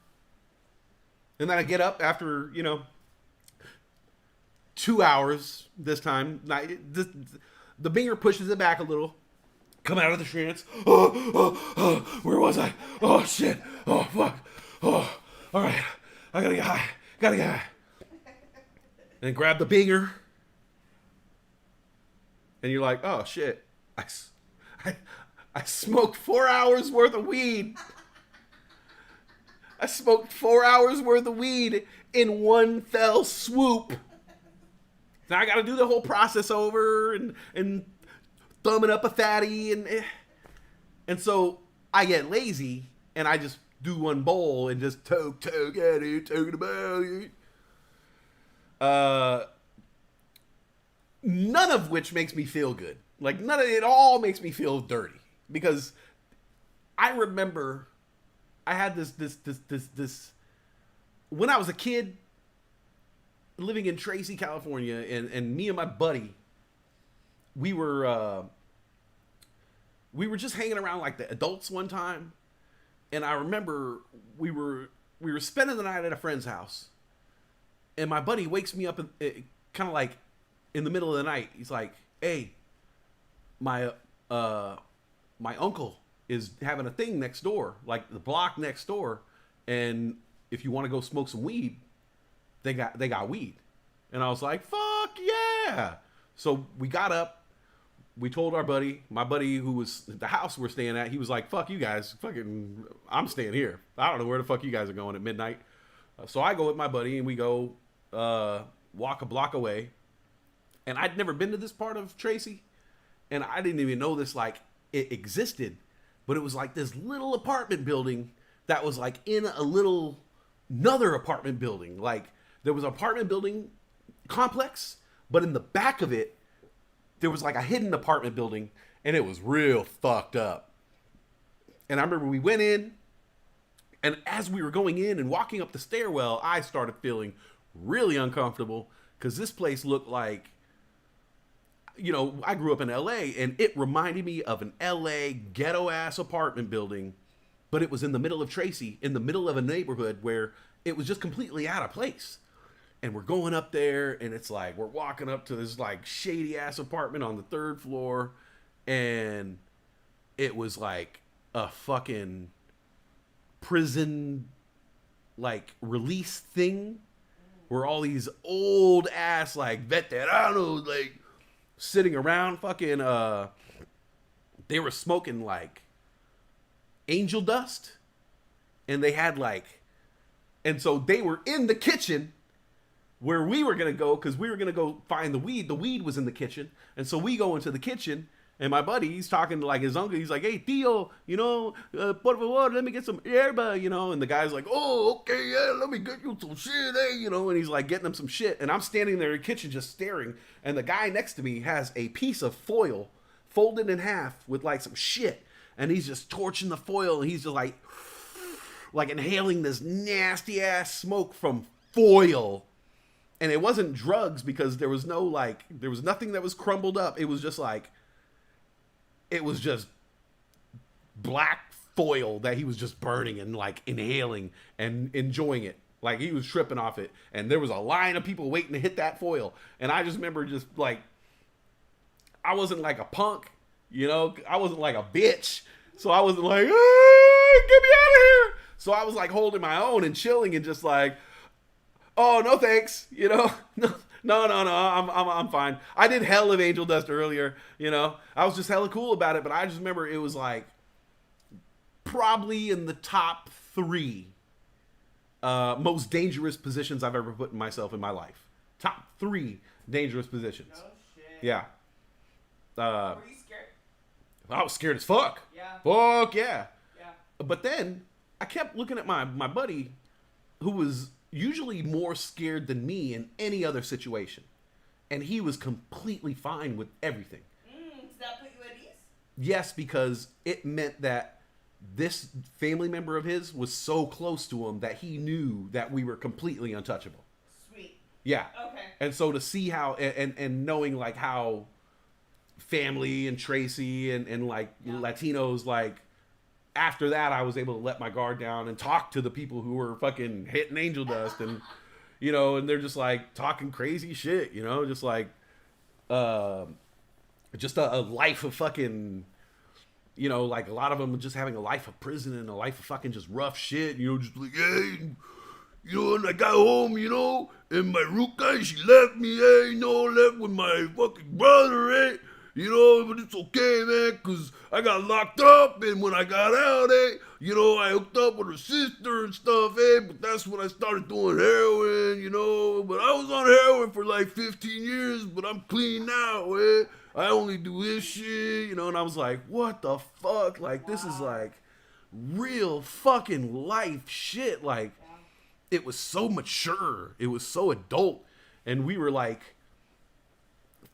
D: And then I get up after, 2 hours this time. The binger pushes it back a little. Come out of the trance. Where was I? Oh, shit. Oh, fuck. Oh, all right. I gotta get high. And grab the binger. And you're like, oh, shit. I smoked 4 hours worth of weed. I smoked 4 hours worth of weed in one fell swoop. Now I got to do the whole process over and thumbing up a fatty. And so I get lazy and I just do one bowl and just toke at it, talking about it. None of which makes me feel good. Like none of it all makes me feel dirty because I remember I had this when I was a kid living in Tracy, California, and me and my buddy, we were just hanging around like the adults one time, and I remember we were spending the night at a friend's house, and my buddy wakes me up kind of like in the middle of the night. He's like, "Hey, my uncle is having a thing next door, like the block next door, and if you want to go smoke some weed, they got weed." And I was like, "Fuck yeah!" So we got up, we told my buddy who was the house we're staying at, he was like, "Fuck you guys, fucking, I'm staying here. I don't know where the fuck you guys are going at midnight." So I go with my buddy and we go walk a block away, and I'd never been to this part of Tracy, and I didn't even know this like it existed. But it was like this little apartment building that was like in another apartment building. Like there was an apartment building complex, but in the back of it, there was like a hidden apartment building, and it was real fucked up. And I remember we went in, and as we were going in and walking up the stairwell, I started feeling really uncomfortable because this place looked like, I grew up in LA, and it reminded me of an LA ghetto ass apartment building, but it was in the middle of Tracy, in the middle of a neighborhood where it was just completely out of place. And we're going up there, and it's like, we're walking up to this like shady ass apartment on the 3rd floor, and it was like a fucking prison like release thing where all these old ass like veteranos like sitting around fucking they were smoking like angel dust, and they had like, and so they were in the kitchen where we were gonna go, because we were gonna go find the weed. The weed was in the kitchen, and so we go into the kitchen, and my buddy, he's talking to like his uncle. He's like, "Hey, Tio, you know, por favor, let me get some yerba," you know. And the guy's like, "Oh, okay, yeah, let me get you some shit, eh," you know. And he's like getting him some shit, and I'm standing there in the kitchen just staring. And the guy next to me has a piece of foil folded in half with like some shit, and he's just torching the foil, and he's just like inhaling this nasty ass smoke from foil. And it wasn't drugs, because there was nothing that was crumbled up. It was just black foil that he was just burning and like inhaling and enjoying it. Like he was tripping off it. And there was a line of people waiting to hit that foil. And I just remember just like, I wasn't like a punk, you know, I wasn't like a bitch. So I wasn't like, ah, get me out of here. So I was like holding my own and chilling and just like, oh, no thanks, you know. No, I'm fine. I did hell of angel dust earlier, you know. I was just hella cool about it, but I just remember it was like probably in the top 3 most dangerous positions I've ever put myself in my life. Top 3 dangerous positions.
F: No shit.
D: Yeah.
F: Were you scared?
D: I was scared as fuck.
F: Yeah.
D: Fuck yeah.
F: Yeah.
D: But then I kept looking at my buddy, who was usually more scared than me in any other situation, and he was completely fine with everything.
F: Does that put you at ease?
D: Yes, because it meant that this family member of his was so close to him that he knew that we were completely untouchable.
F: Sweet.
D: Yeah.
F: Okay.
D: And so to see how and knowing like how family and Tracy and like Latinos, like after that, I was able to let my guard down and talk to the people who were fucking hitting angel dust, and you know, and they're just like talking crazy shit, you know, just like just a life of fucking, you know, like a lot of them just having a life of prison and a life of fucking just rough shit, you know, just like, hey, you know, and I got home, you know, and my ruka, she left me, hey, you know, left with my fucking brother, eh? You know, but it's okay, man, because I got locked up, and when I got out, you know, I hooked up with her sister and stuff, but that's when I started doing heroin, you know, but I was on heroin for like 15 years, but I'm clean now, I only do this shit, you know, and I was like, what the fuck, like, this is like real fucking life shit, like, it was so mature, it was so adult, and we were like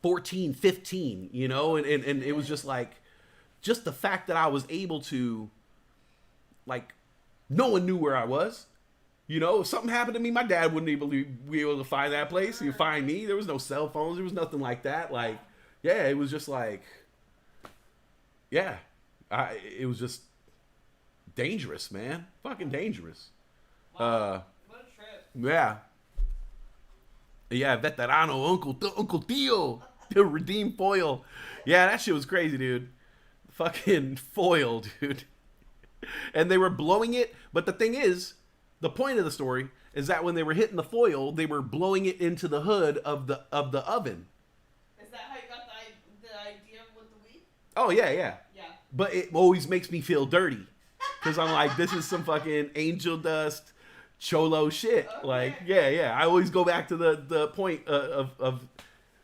D: 14, 15, you know, and it was just like, just the fact that I was able to, like, no one knew where I was, you know, if something happened to me, my dad wouldn't even be able to find that place, he'd find me, there was no cell phones, there was nothing like that, like, yeah, it was just like, yeah, it was just dangerous, man, fucking dangerous.
F: Wow. What a trip.
D: Yeah. Yeah, veterano, Uncle Tio, the redeemed foil. Yeah, that shit was crazy, dude. Fucking foil, dude. And they were blowing it, but the thing is, the point of the story is that when they were hitting the foil, they were blowing it into the hood of the oven.
F: Is that how you got the idea with the weed?
D: Oh yeah.
F: Yeah.
D: But it always makes me feel dirty, because I'm like, this is some fucking angel dust cholo shit.
F: Okay.
D: Like, yeah. I always go back to the point of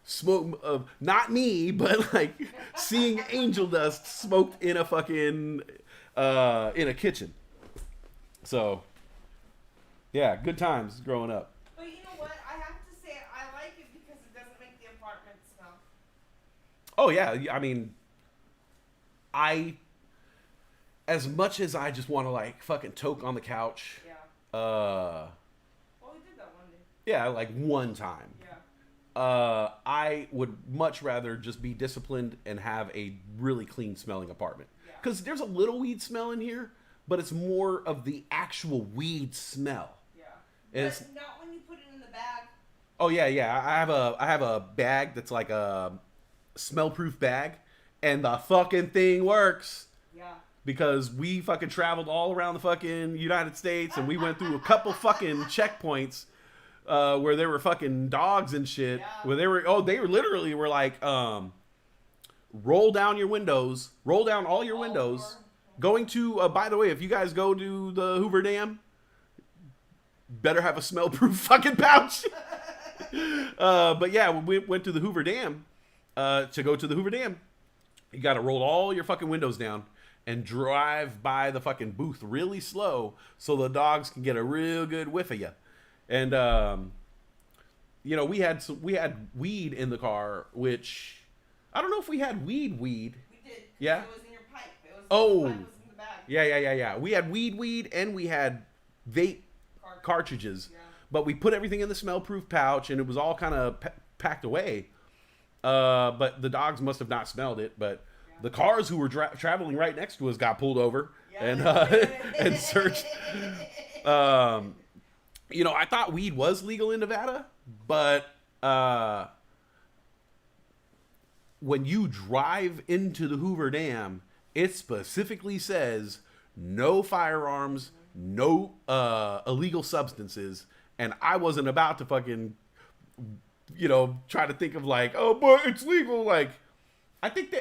D: smoke, of not me, but like seeing angel dust smoked in a fucking in a kitchen. So yeah, good times growing up.
F: But you know what? I have to say I like it because it doesn't make the apartment smell.
D: Oh yeah, I mean, as much as I just want to like fucking toke on the couch.
F: Yeah.
D: Well,
F: we did that one day.
D: Yeah, like one time.
F: Yeah.
D: I would much rather just be disciplined and have a really clean smelling apartment. Because there's a little weed smell in here, but it's more of the actual weed smell.
F: Yeah.
D: And
F: But not when you put it in the bag.
D: Oh yeah. I have a bag that's like a smell-proof bag, and the fucking thing works.
F: Yeah.
D: Because we fucking traveled all around the fucking United States and we went through a couple fucking checkpoints where there were fucking dogs and shit.
F: Yeah.
D: Where they were literally were like, roll down your windows, roll down all your windows. Going to, by the way, if you guys go to the Hoover Dam, better have a smell-proof fucking pouch. But yeah, when we went to the Hoover Dam, to go to the Hoover Dam, you got to roll all your fucking windows down and drive by the fucking booth really slow so the dogs can get a real good whiff of you. And you know, we had weed in the car, which I don't know if we had weed.
F: We did.
D: Yeah.
F: It was in your pipe. It was,
D: Oh.
F: the pipe was in the bag.
D: Yeah. We had weed, and we had vape cartridges.
F: Yeah.
D: But we put everything in the smell-proof pouch, and it was all kind of packed away. But the dogs must have not smelled it. But the cars who were traveling right next to us got pulled over and searched. You know, I thought weed was legal in Nevada, but when you drive into the Hoover Dam, it specifically says no firearms, no illegal substances, and I wasn't about to fucking, you know, try to think of like, oh, but it's legal. Like, I think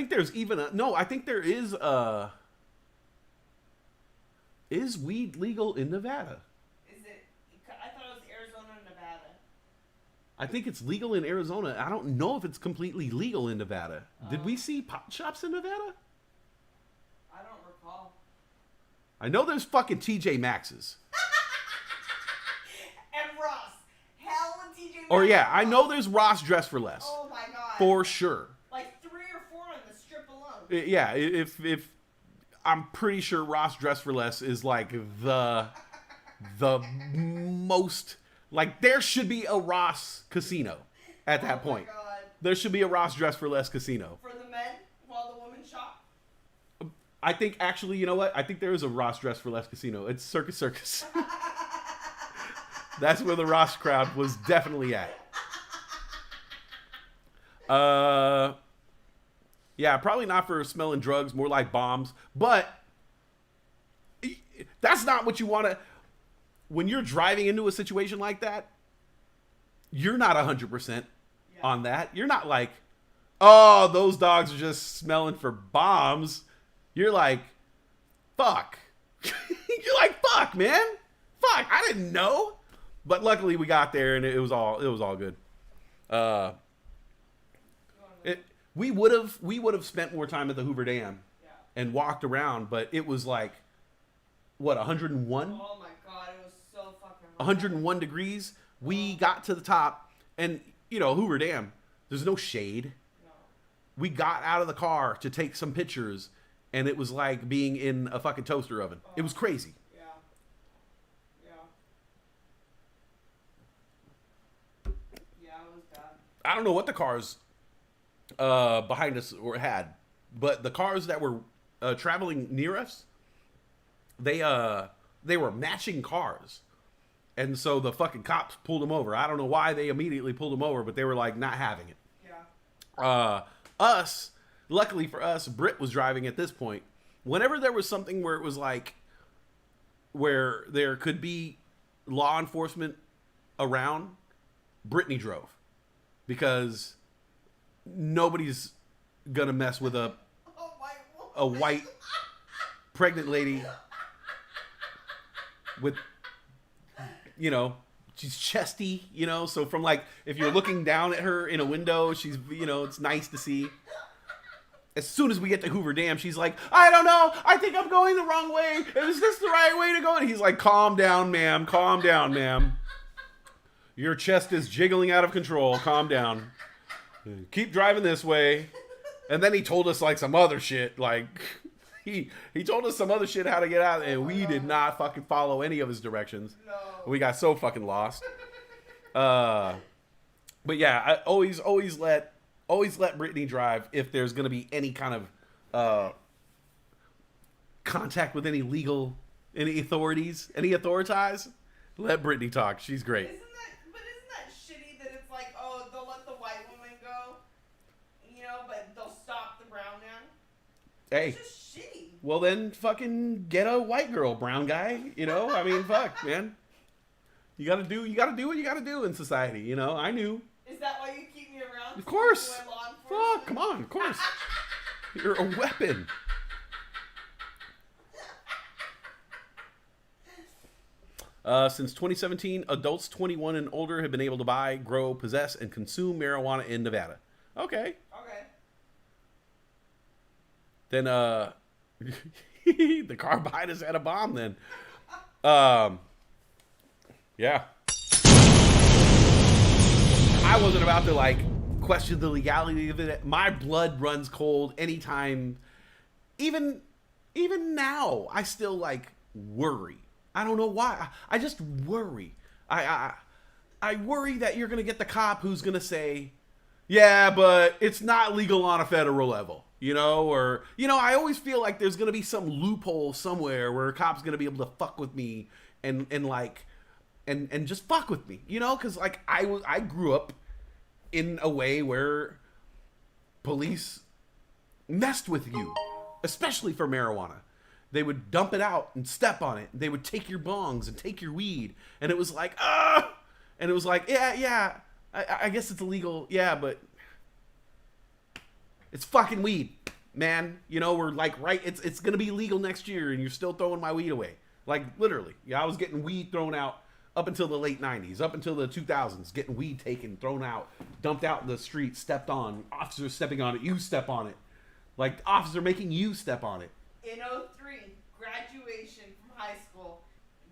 D: there's even I think there is Is weed legal in Nevada?
F: Is it? I thought it was Arizona and Nevada.
D: I think it's legal in Arizona. I don't know if it's completely legal in Nevada. Did we see pot shops in Nevada?
F: I don't recall.
D: I know there's fucking TJ Maxx's.
F: And Ross. Hell and TJ Maxx.
D: Or yeah, I know there's Ross Dress for Less.
F: Oh my god.
D: For sure.
F: Like 3 or 4 on the strip alone.
D: Yeah, if I'm pretty sure Ross Dress for Less is like the most, like, there should be a Ross casino at that point.
F: Oh my god.
D: There should be a Ross Dress for Less casino.
F: For the men while the women shop.
D: I think actually, you know what? I think there is a Ross Dress for Less casino. It's Circus Circus. That's where the Ross crowd was definitely at. Yeah, probably not for smelling drugs, more like bombs. But that's not what you want to. When you're driving into a situation like that, you're not 100% on that. You're not like, oh, those dogs are just smelling for bombs. You're like, fuck. You're like, fuck, man. Fuck, I didn't know. But luckily we got there and it was all good. We would have spent more time at the Hoover Dam and walked around, but it was like, what, 101?
F: Oh my god, it was so fucking hot.
D: 101 degrees. We got to the top, and, you know, Hoover Dam, there's no shade.
F: No.
D: We got out of the car to take some pictures, and it was like being in a fucking toaster oven. It was crazy.
F: Yeah, it was bad.
D: I don't know what the cars behind us had, but the cars that were traveling near us, they were matching cars, and so the fucking cops pulled them over. I don't know why they immediately pulled them over, but they were like not having it.
F: Yeah.
D: Luckily for us, Britt was driving at this point. Whenever there was something where it was like, where there could be law enforcement around, Brittany drove, because nobody's gonna mess with a white pregnant lady with, you know, she's chesty, you know, so from like, if you're looking down at her in a window, she's, you know, it's nice to see. As soon as we get to Hoover Dam, she's like, I don't know, I think I'm going the wrong way. Is this the right way to go? And he's like, calm down, ma'am. Calm down, ma'am. Your chest is jiggling out of control. Calm down. Keep driving this way. And then he told us like some other shit. Like, he told us some other shit how to get out, and we did not fucking follow any of his directions.
F: No.
D: We got so fucking lost. But yeah, I always let Brittany drive if there's gonna be any kind of contact with any authorities. Let Brittany talk. She's great.
F: Isn't that shitty that it's like, oh, they'll let the white woman go, you know, but they'll stop the brown
D: Hey.
F: It's just shitty.
D: Well, then fucking get a white girl, brown guy. You know, I mean, fuck, man. You gotta do what you gotta do in society. You know, I knew.
F: Is that why you keep me around?
D: Of course.
F: Law enforcement?
D: Fuck, come on, of course. You're a weapon. Since 2017, adults 21 and older have been able to buy, grow, possess, and consume marijuana in Nevada. Okay.
F: Okay.
D: Then, the car behind us had a bomb then. Yeah. I wasn't about to, like, question the legality of it. My blood runs cold anytime. Even now, I still, like, worry. I don't know why. I just worry. I worry that you're going to get the cop who's going to say, yeah, but it's not legal on a federal level, you know? Or, you know, I always feel like there's going to be some loophole somewhere where a cop's going to be able to fuck with me and just fuck with me, you know? Because, like, I grew up in a way where police messed with you, especially for marijuana. They would dump it out and step on it. They would take your bongs and take your weed. And it was like, ah! And it was like, yeah, I guess it's illegal. Yeah, but it's fucking weed, man. You know, we're like, right, it's going to be legal next year and you're still throwing my weed away. Like, literally. Yeah, I was getting weed thrown out up until the late 90s, up until the 2000s, getting weed taken, thrown out, dumped out in the street, stepped on, officers stepping on it, you step on it. Like, officer making you step on it.
F: In 03, graduation from high school,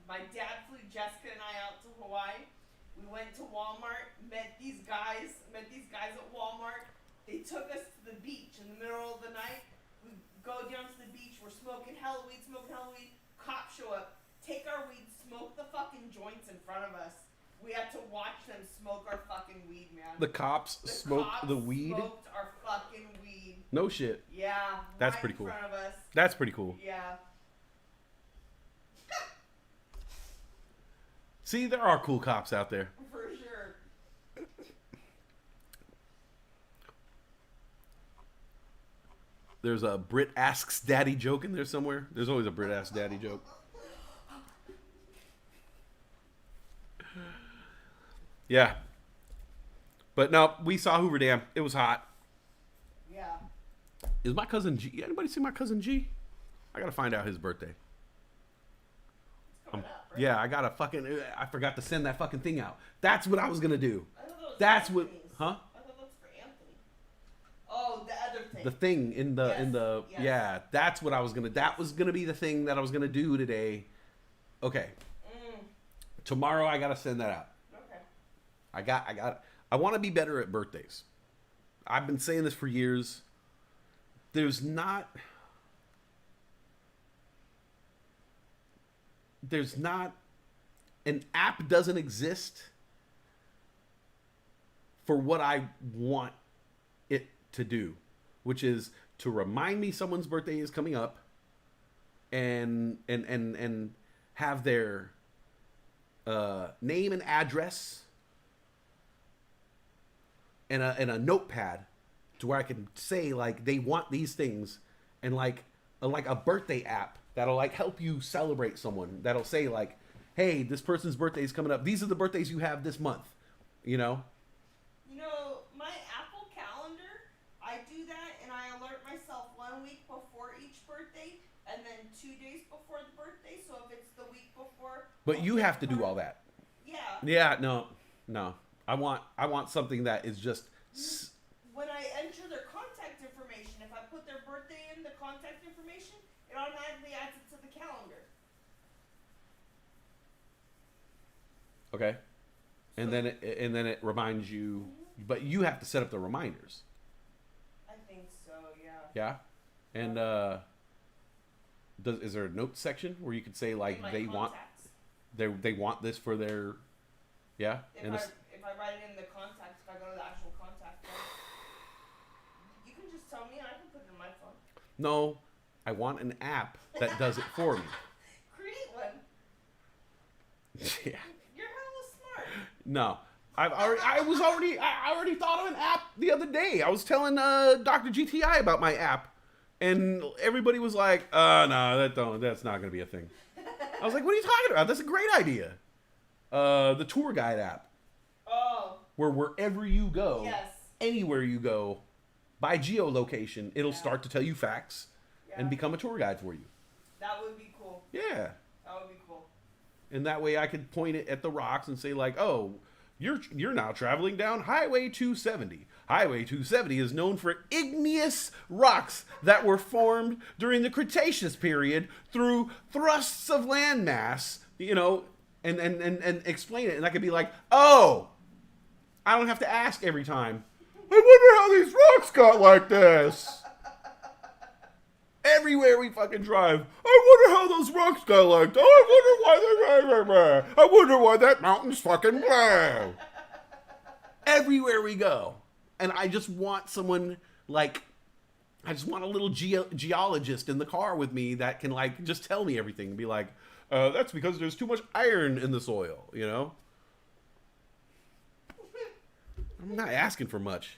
F: my dad flew Jessica and I out to Hawaii. We went to Walmart, met these guys at Walmart. They took us to the beach in the middle of the night. We go down to the beach, we're smoking hella weed. Cops show up, take our weed, smoke the fucking joints in front of us. We had to watch them smoke our fucking weed, man.
D: The cops smoked the weed?
F: Smoked our fucking weed.
D: No shit.
F: Yeah.
D: That's
F: right
D: pretty cool.
F: In front of us.
D: That's pretty cool.
F: Yeah.
D: See, there are cool cops out there.
F: For sure.
D: There's a Brit Asks Daddy joke in there somewhere. There's always a Brit Asks Daddy joke. Yeah. But no, we saw Hoover Dam. It was hot.
F: Yeah.
D: Is my cousin G? Anybody see my cousin G? I gotta find out his birthday.
F: It's coming up, right?
D: Yeah, I forgot to send that fucking thing out. That's what I was gonna do.
F: I thought that was
D: That's
F: for
D: what,
F: Anthony's.
D: huh?
F: I thought that was for Anthony. Oh, the other thing.
D: The thing
F: Yes.
D: yeah, that's what I was gonna. That was gonna be the thing that I was gonna do today. Okay. Tomorrow I gotta send that out.
F: Okay.
D: I want to be better at birthdays. I've been saying this for years. There's not an app doesn't exist for what I want it to do, which is to remind me someone's birthday is coming up and have their name and address and a notepad to where I can say like they want these things, and like a birthday app that'll like help you celebrate someone, that'll say like, hey, this person's birthday is coming up, these are the birthdays you have this month, you know.
F: My Apple Calendar, I do that and I alert myself 1 week before each birthday and then 2 days before the birthday. So if it's the week before,
D: But you have to do all that.
F: Yeah.
D: Yeah, no. I want something that is just.
F: When I enter their contact information, if I put their birthday in the contact information, it automatically adds it to the calendar.
D: Okay. And then it reminds you, but you have to set up the reminders.
F: I think so, yeah.
D: Yeah. And is there a note section where you could say like
F: In my
D: they
F: contacts.
D: they want this for their, yeah.
F: If
D: And
F: I write it in the contacts, if I go to the actual contact list, you can just tell me and I can put it in my phone.
D: no, I want an app that does it for me.
F: Create one.
D: Yeah.
F: You're hella smart.
D: No. I already thought of an app the other day. I was telling Dr. GTI about my app And everybody was like, no, that's not going to be a thing. I was like, what are you talking about? That's a great idea. The tour guide app.
F: Oh.
D: Where wherever you go,
F: Yes.
D: anywhere you go, by geolocation, it'll start to tell you facts and
F: Yeah.
D: become a tour guide for you.
F: That would be cool.
D: Yeah.
F: That would be cool.
D: And that way I could point it at the rocks and say like, oh, you're now traveling down Highway 270. Highway 270 is known for igneous rocks that were formed during the Cretaceous period through thrusts of landmass, you know, and explain it. And I could be like, oh, I don't have to ask every time. I wonder how these rocks got like this. Everywhere we fucking drive, I wonder how those rocks got like that. I wonder why that mountain's fucking blah. Everywhere we go. And I just want someone like, I just want a little geologist in the car with me that can like just tell me everything and be like, that's because there's too much iron in the soil, you know? I'm not asking for much.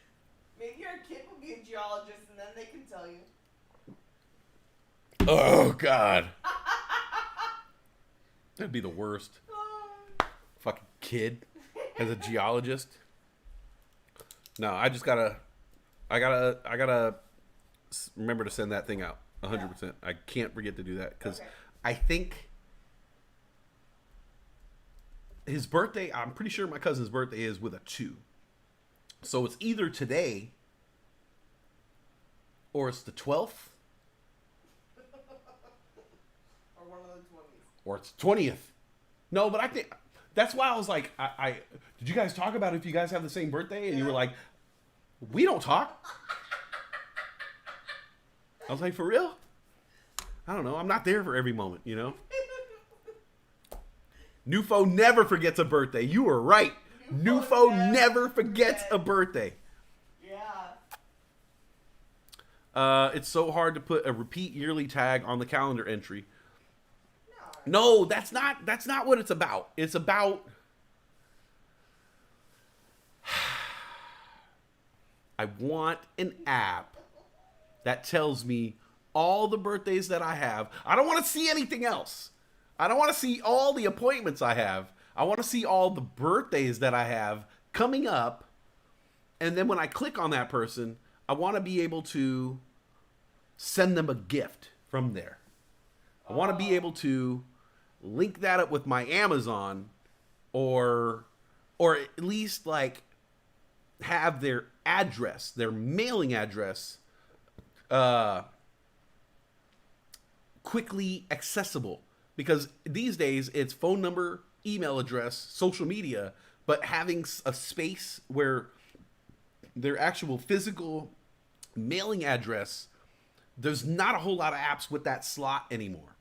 F: Maybe your kid will be a geologist and then they can tell you.
D: Oh, God. That'd be the worst. Fucking kid as a geologist. No, I gotta remember to send that thing out 100%. I can't forget to do that because I think his birthday, I'm pretty sure my cousin's birthday is with a 2. So it's either today or it's the 12th.
F: Or one of the 20s.
D: Or it's 20th. No, but I think that's why I was like, I did you guys talk about if you guys have the same birthday? And you were like, we don't talk. I was like, for real? I don't know. I'm not there for every moment, you know? Nufo never forgets a birthday. You were right. Nufo never forgets a birthday.
F: Yeah.
D: It's so hard to put a repeat yearly tag on the calendar entry. No, that's not what it's about. It's about I want an app that tells me all the birthdays that I have. I don't want to see anything else. I don't want to see all the appointments I have. I want to see all the birthdays that I have coming up. And then when I click on that person, I want to be able to send them a gift from there. I want to be able to link that up with my Amazon or at least like have their address, their mailing address quickly accessible. Because these days it's phone number, email address, social media, but having a space where their actual physical mailing address, there's not a whole lot of apps with that slot anymore.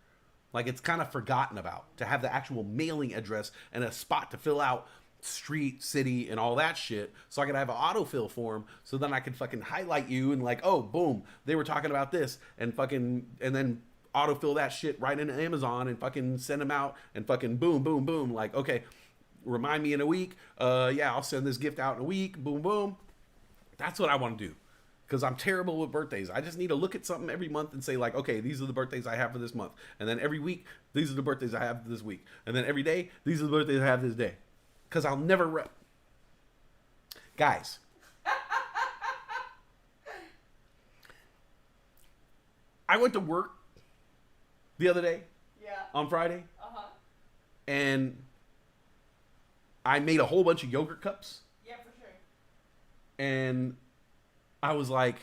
D: Like it's kind of forgotten about to have the actual mailing address and a spot to fill out street, city, and all that shit. So I could have an autofill form so then I could fucking highlight you and like, oh, boom, they were talking about this and then autofill that shit right into Amazon and fucking send them out and fucking boom, boom, boom. Like, okay, remind me in a week. Yeah, I'll send this gift out in a week. Boom, boom. That's what I want to do. Because I'm terrible with birthdays. I just need to look at something every month and say like, okay, these are the birthdays I have for this month. And then every week, these are the birthdays I have for this week. And then every day, these are the birthdays I have this day. Because I'll never... Guys. I went to work the other day.
F: Yeah.
D: On Friday.
F: Uh-huh.
D: And I made a whole bunch of yogurt cups.
F: Yeah, for sure.
D: And I was like,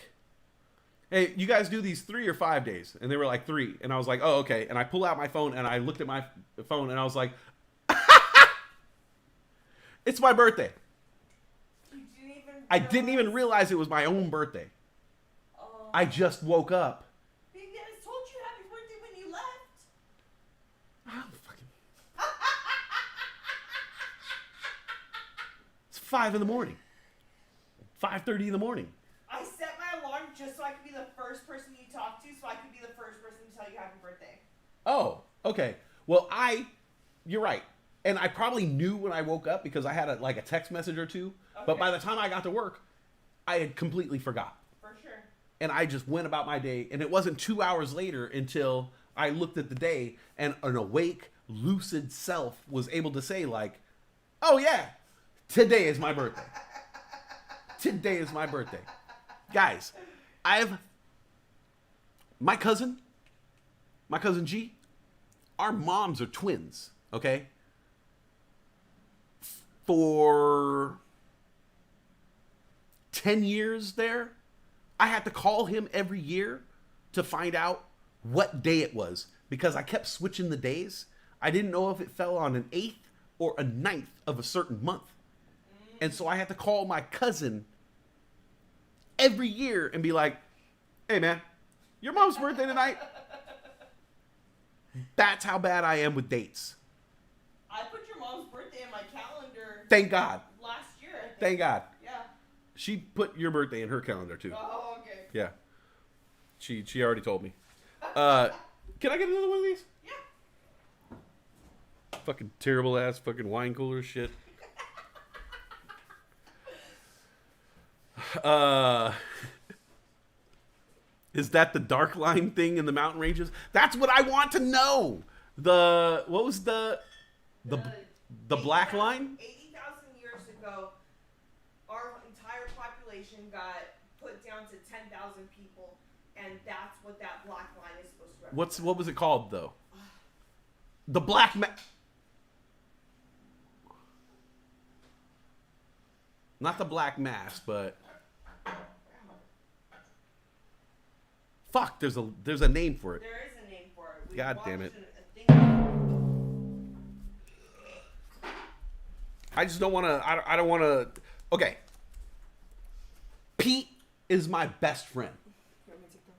D: hey, you guys do these 3 or 5 days? And they were like 3. And I was like, oh, okay. And I pull out my phone and I looked at my phone and I was like, it's my birthday. I didn't even realize it was my own birthday.
F: Oh.
D: I just woke up.
F: Baby, I just told you happy birthday when you left.
D: Oh, fucking... It's 5 in the morning. 5:30 in the morning.
F: I set my alarm just so I could be the first person you talk to, so I could be the first person to tell you happy birthday.
D: Oh, okay. Well, you're right. And I probably knew when I woke up because I had a text message or two. Okay. But by the time I got to work, I had completely forgot.
F: For sure.
D: and I just went about my day. And it wasn't 2 hours later until I looked at the day, and an awake, lucid self was able to say, like, oh yeah, today is my birthday. Today is my birthday. Guys, my cousin G, our moms are twins, okay? For 10 years there, I had to call him every year to find out what day it was because I kept switching the days. I didn't know if it fell on an 8th or a 9th of a certain month. And so I had to call my cousin every year and be like, hey man, your mom's birthday tonight? That's how bad I am with dates.
F: I put your mom's birthday in my calendar.
D: Thank God.
F: Last year, I think.
D: Thank God.
F: Yeah.
D: She put your birthday in her calendar too.
F: Oh, okay.
D: Yeah. She already told me. Can I get another one of these?
F: Yeah.
D: Fucking terrible ass fucking wine cooler shit. Is that the dark line thing in the mountain ranges? That's what I want to know. What was the black line?
F: 80,000 years ago, our entire population got put down to 10,000 people, and that's what that black line is supposed to represent.
D: What was it called though? The black not the black mass, but fuck, there's a name for it.
F: There is a name for it. We
D: God damn
F: watched
D: it.
F: a thing.
D: I just don't want to. I don't want to. Okay. Pete is my best friend.
F: You want me to take that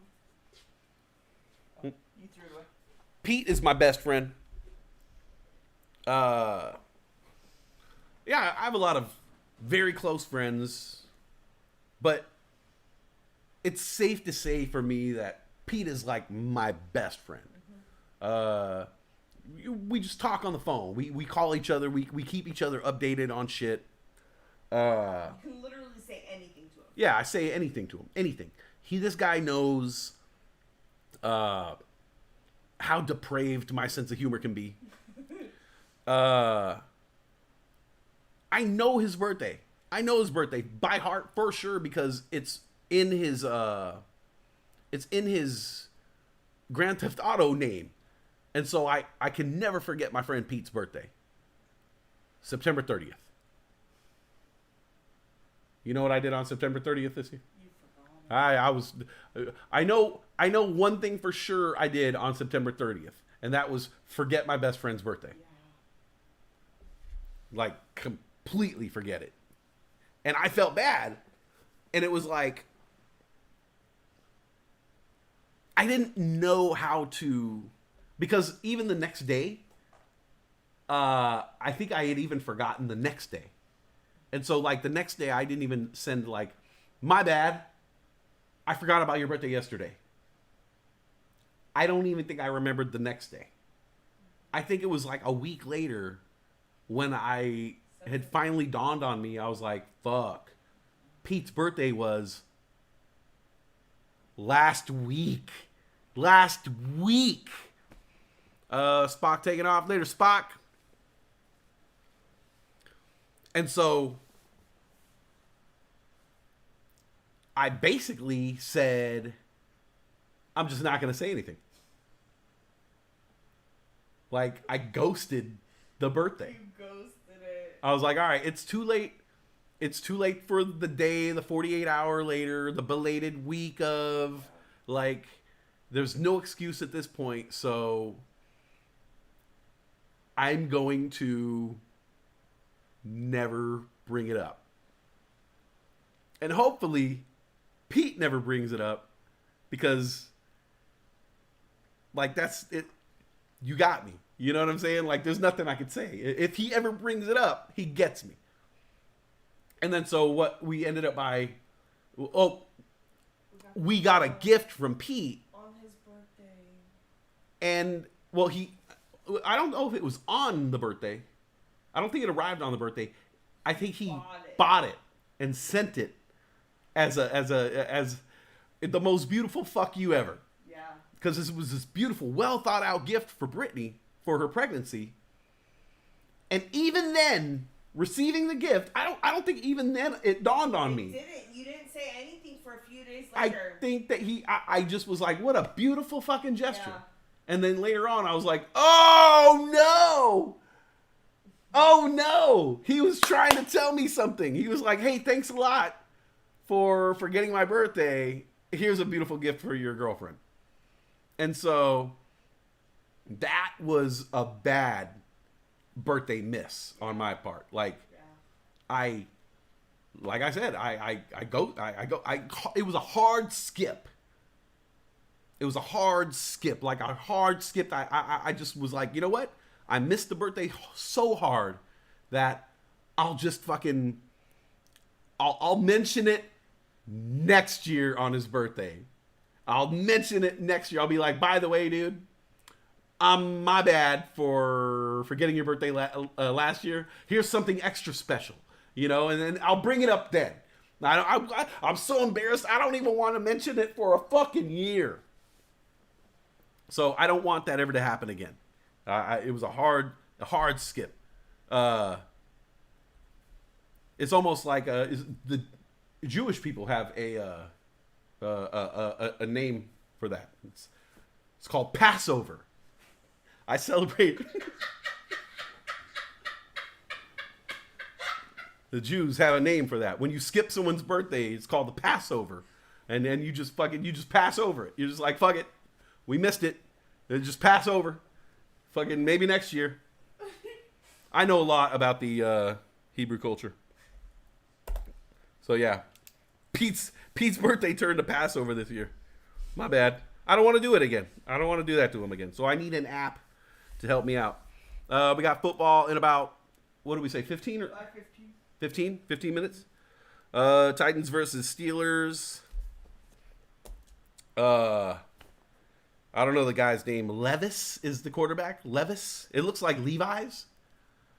F: one? You threw it away.
D: Pete is my best friend. Yeah, I have a lot of very close friends, but it's safe to say for me that Pete is like my best friend. We just talk on the phone. We call each other. We keep each other updated on shit.
F: You can literally say anything to him.
D: Yeah, I say anything to him. Anything. This guy knows how depraved my sense of humor can be. I know his birthday. I know his birthday by heart for sure because it's in his Grand Theft Auto name. And so I can never forget my friend Pete's birthday. September 30th. You know what I did on September 30th this year? I know one thing for sure I did on September 30th, and that was forget my best friend's birthday. Like completely forget it. And I felt bad. And it was like I didn't know how to, because even the next day, I think I had even forgotten the next day. And so like the next day I didn't even send like, my bad, I forgot about your birthday yesterday. I don't even think I remembered the next day. I think it was like a week later when I had finally dawned on me. I was like, fuck, Pete's birthday was last week. Spock taking off later, Spock. And so I basically said, I'm just not going to say anything. Like, I ghosted the birthday.
F: You ghosted it.
D: I was like, all right, it's too late. It's too late for the day, the 48 hour later, the belated week of, like, there's no excuse at this point. So I'm going to never bring it up. And hopefully Pete never brings it up because, like, that's it. You got me. You know what I'm saying? Like, there's nothing I could say. If he ever brings it up, he gets me. And then so what we ended up by, we got a gift from Pete.
F: On his birthday.
D: And, well, I don't know if it was on the birthday. I don't think it arrived on the birthday. I think he bought it and sent it as the most beautiful fuck you ever.
F: Yeah.
D: Because this was this beautiful, well thought out gift for Brittany for her pregnancy. And even then, receiving the gift, I don't think even then it dawned on me.
F: You didn't say anything for a few days
D: I
F: later.
D: think that I just was like, what a beautiful fucking gesture.
F: Yeah.
D: And then later on, I was like, oh no! Oh no! He was trying to tell me something. He was like, hey, thanks a lot for getting my birthday. Here's a beautiful gift for your girlfriend. And so that was a bad birthday miss on my part. Like, I said, it was a hard skip. It was a hard skip, like a hard skip. I just was like, you know what? I missed the birthday so hard that I'll just fucking, I'll mention it next year on his birthday. I'll mention it next year. I'll be like, by the way, dude, my bad for forgetting your birthday last year. Here's something extra special, you know, and then I'll bring it up then. I'm so embarrassed. I don't even want to mention it for a fucking year. So I don't want that ever to happen again. It was a hard skip. It's almost like the Jewish people have a name for that. It's called Passover. I celebrate. The Jews have a name for that. When you skip someone's birthday, it's called the Passover, and then you just pass over it. You're just like, fuck it. We missed it. Just pass over. Fucking maybe next year. I know a lot about the Hebrew culture. So yeah. Pete's birthday turned to Passover this year. My bad. I don't want to do it again. I don't want to do that to him again. So I need an app to help me out. We got football in about, what do we say, 15 or 15? 15 minutes. Titans versus Steelers. I don't know the guy's name. Levis is the quarterback. Levis. It looks like Levi's.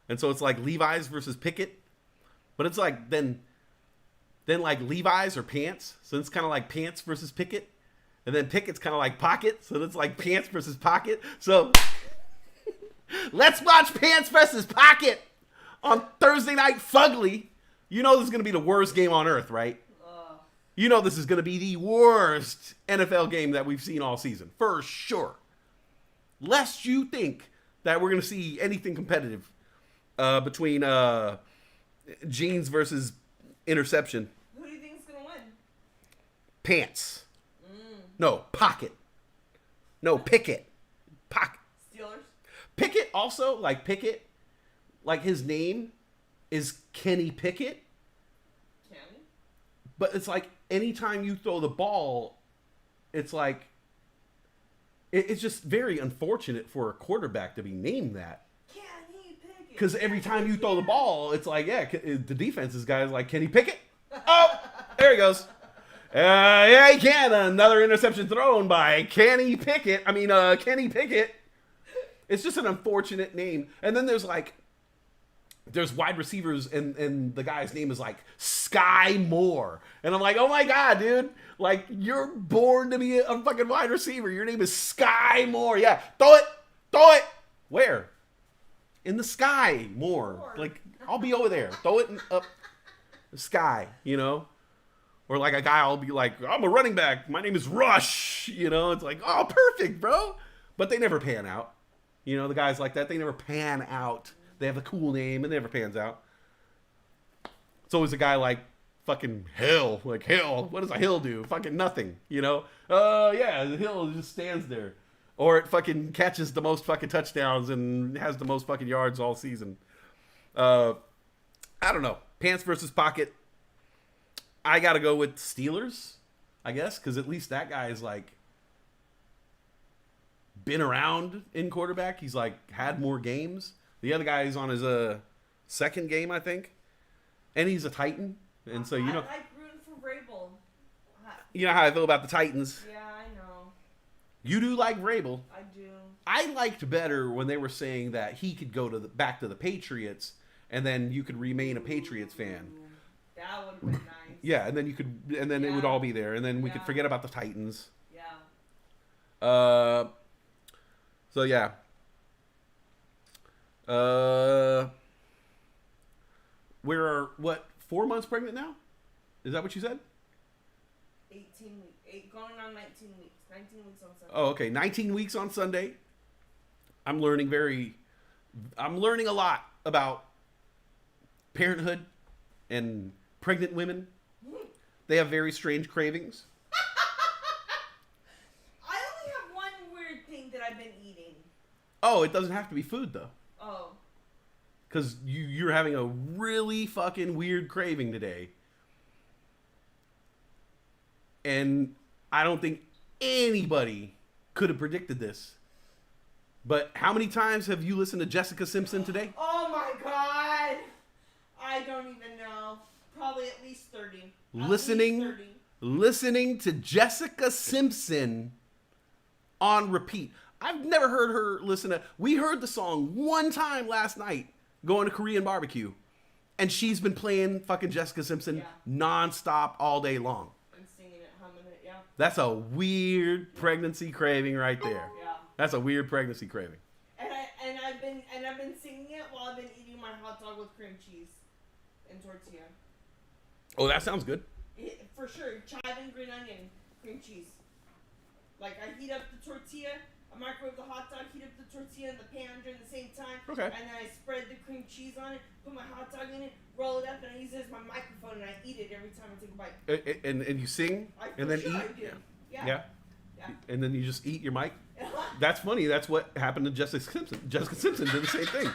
D: And so it's like Levi's versus Pickett. But it's like then like Levi's or pants. So it's kind of like pants versus Pickett. And then Pickett's kind of like pocket. So it's like pants versus pocket. So let's watch pants versus pocket on Thursday night Fugly. You know this is going to be the worst game on earth, right? You know this is going to be the worst NFL game that we've seen all season, for sure. Lest you think that we're going to see anything competitive between jeans versus interception.
F: Who do you think is going to win?
D: Pants. No, pocket. No, Pickett. Pocket.
F: Steelers?
D: Pickett also, like Pickett, like his name is Kenny Pickett.
F: Kenny?
D: But it's like anytime you throw the ball, it's like, it's just very unfortunate for a quarterback to be named that.
F: Kenny Pickett.
D: Because every time you throw the ball, it's like, yeah, the defense's guys like, Kenny Pickett. Oh, there he goes. Yeah, he can. Another interception thrown by Kenny Pickett. Kenny Pickett. It's just an unfortunate name. And then there's wide receivers, and the guy's name is like Sky Moore. And I'm like, oh my God, dude. Like, you're born to be a fucking wide receiver. Your name is Sky Moore. Yeah, throw it. Where? In the sky, Moore. Like, I'll be over there. Throw it up the sky, you know? Or like a guy, I'll be like, I'm a running back. My name is Rush. You know, it's like, oh, perfect, bro. But they never pan out. You know, the guys like that, they never pan out. They have a cool name and it never pans out. It's always a guy like fucking Hill. Like, Hill. What does a Hill do? Fucking nothing, you know? Yeah, the Hill just stands there. Or it fucking catches the most fucking touchdowns and has the most fucking yards all season. I don't know. Pants versus pocket. I got to go with Steelers, I guess, because at least that guy is like been around in quarterback. He's like had more games. The other guy is on his second game, I think, and he's a Titan. And so
F: I like rooting for Vrabel.
D: You know how I feel about the Titans.
F: Yeah, I know.
D: You do like Vrabel.
F: I do.
D: I liked better when they were saying that he could go to back to the Patriots, and then you could remain a Patriots fan.
F: That would have been nice.
D: Yeah, and then you could, and then it would
F: Yeah.
D: all be there, and then we could
F: Yeah.
D: forget about the Titans.
F: Yeah.
D: So yeah. We're what, 4 months pregnant now? Is that what you said?
F: 18 weeks. Going on 19 weeks. 19 weeks on Sunday.
D: Oh, okay. 19 weeks on Sunday. I'm learning a lot about parenthood and pregnant women. They have very strange cravings.
F: I only have one weird thing that I've been eating.
D: Oh, it doesn't have to be food though.
F: Oh.
D: Because you're having a really fucking weird craving today. And I don't think anybody could have predicted this. But how many times have you listened to Jessica Simpson today?
F: Oh my god. I don't even know. Probably at least 30.
D: Listening to Jessica Simpson on repeat. I've never heard her listen to... We heard the song one time last night going to Korean barbecue. And she's been playing fucking Jessica Simpson nonstop all day long.
F: And singing it, humming it, yeah.
D: That's a weird pregnancy craving right there.
F: Yeah.
D: That's a weird pregnancy craving.
F: And I've been singing it while I've been eating my hot dog with cream cheese and tortilla.
D: Oh, that sounds good.
F: For sure, chive and green onion, cream cheese. Like I heat up the tortilla, I microwave the hot dog, heat up the tortilla in the pan during the same time.
D: Okay.
F: And then I spread the cream cheese on it, put my hot dog in it, roll it up, and I use it as my microphone, and I eat it every time I take a bite.
D: And you sing and then eat?
F: I do. Yeah.
D: Yeah. And then you just eat your mic? That's funny. That's what happened to Jessica Simpson. Jessica Simpson did the same thing.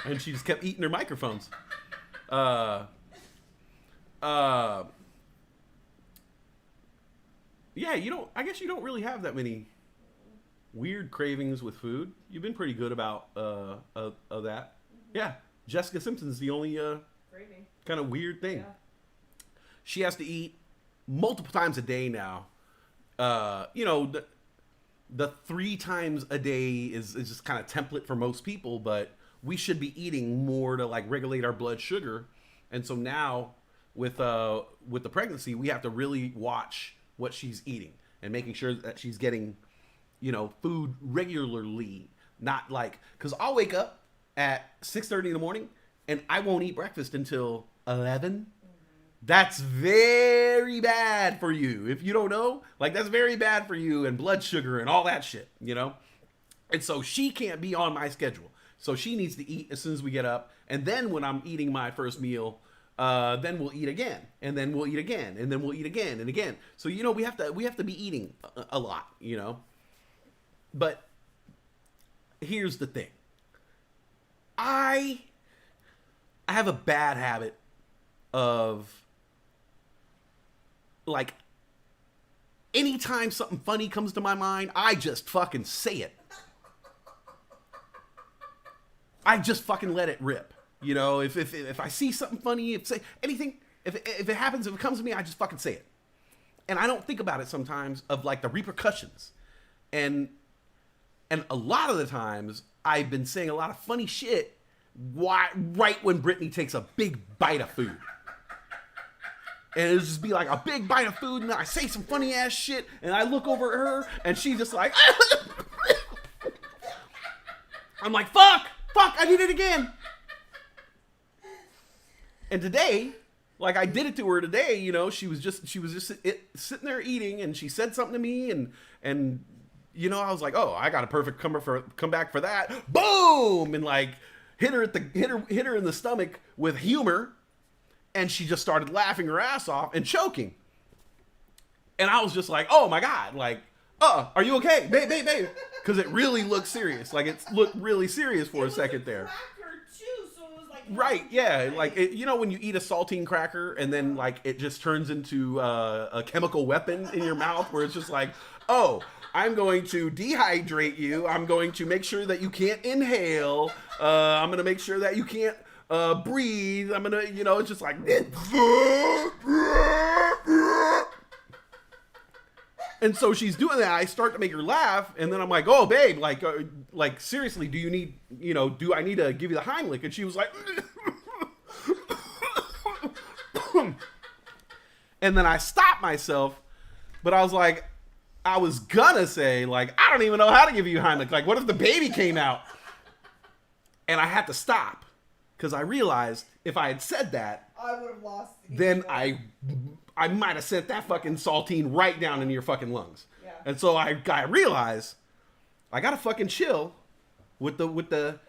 D: And she just kept eating her microphones. Yeah, I guess you don't really have that many weird cravings with food. You've been pretty good about that. Yeah. Jessica Simpson's the only kind of weird thing.
F: Yeah.
D: She has to eat multiple times a day now. The 3 times a day is just kind of template for most people, but we should be eating more to like regulate our blood sugar. And so now with the pregnancy, we have to really watch what she's eating and making sure that she's getting, food regularly, not like, cause I'll wake up at 6:30 in the morning and I won't eat breakfast until 11. That's very bad for you. If you don't know, like that's very bad for you and blood sugar and all that shit, And so she can't be on my schedule. So she needs to eat as soon as we get up. And then when I'm eating my first meal, then we'll eat again. And then we'll eat again. And then we'll eat again and again. So, we have to be eating a lot, But here's the thing. I have a bad habit of like anytime something funny comes to my mind, I just fucking say it. I just fucking let it rip. If I see something funny, if it happens, if it comes to me, I just fucking say it. And I don't think about it sometimes of like the repercussions. And a lot of the times I've been saying a lot of funny shit right when Brittany takes a big bite of food. And it'll just be like a big bite of food, and I say some funny ass shit, and I look over at her, and she's just like, I'm like, fuck, I did it again. And today, like I did it to her today, she was just sitting there eating, and she said something to me, and I was like, oh, I got a perfect comeback for that. Boom, and like hit her in the stomach with humor. And she just started laughing her ass off and choking. And I was just like, oh my God, like, are you okay? Babe. Because it really looked serious. Like it looked really serious for a second there.
F: Cracker too, so it was like
D: Right, yeah. Like, when you eat a saltine cracker and then like it just turns into a chemical weapon in your mouth where it's just like, oh, I'm going to dehydrate you. I'm going to make sure that you can't inhale. I'm going to make sure that you can't breathe. I'm gonna, it's just like, and so she's doing that. I start to make her laugh, and then I'm like, oh, babe, like seriously, do you need, do I need to give you the Heimlich? And she was like, And then I stopped myself, but I was like, I was gonna say, like, I don't even know how to give you Heimlich. Like, what if the baby came out? And I had to stop because I realized if I had said that,
F: I would have lost.
D: Then I might have sent that fucking saltine right down into your fucking lungs.
F: Yeah.
D: And so I realized I gotta fucking chill with the.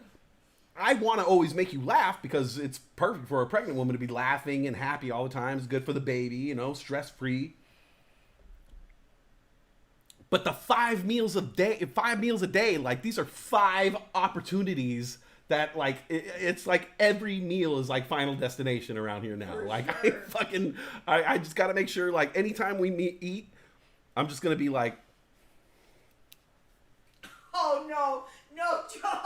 D: I want to always make you laugh because it's perfect for a pregnant woman to be laughing and happy all the time. It's good for the baby, you know, stress free. But the 5 meals a day, like these are 5 opportunities that like it's like every meal is like Final Destination around here now.
F: For
D: like
F: sure.
D: I just got to make sure like anytime we eat, I'm just gonna be like,
F: Oh no, Joe.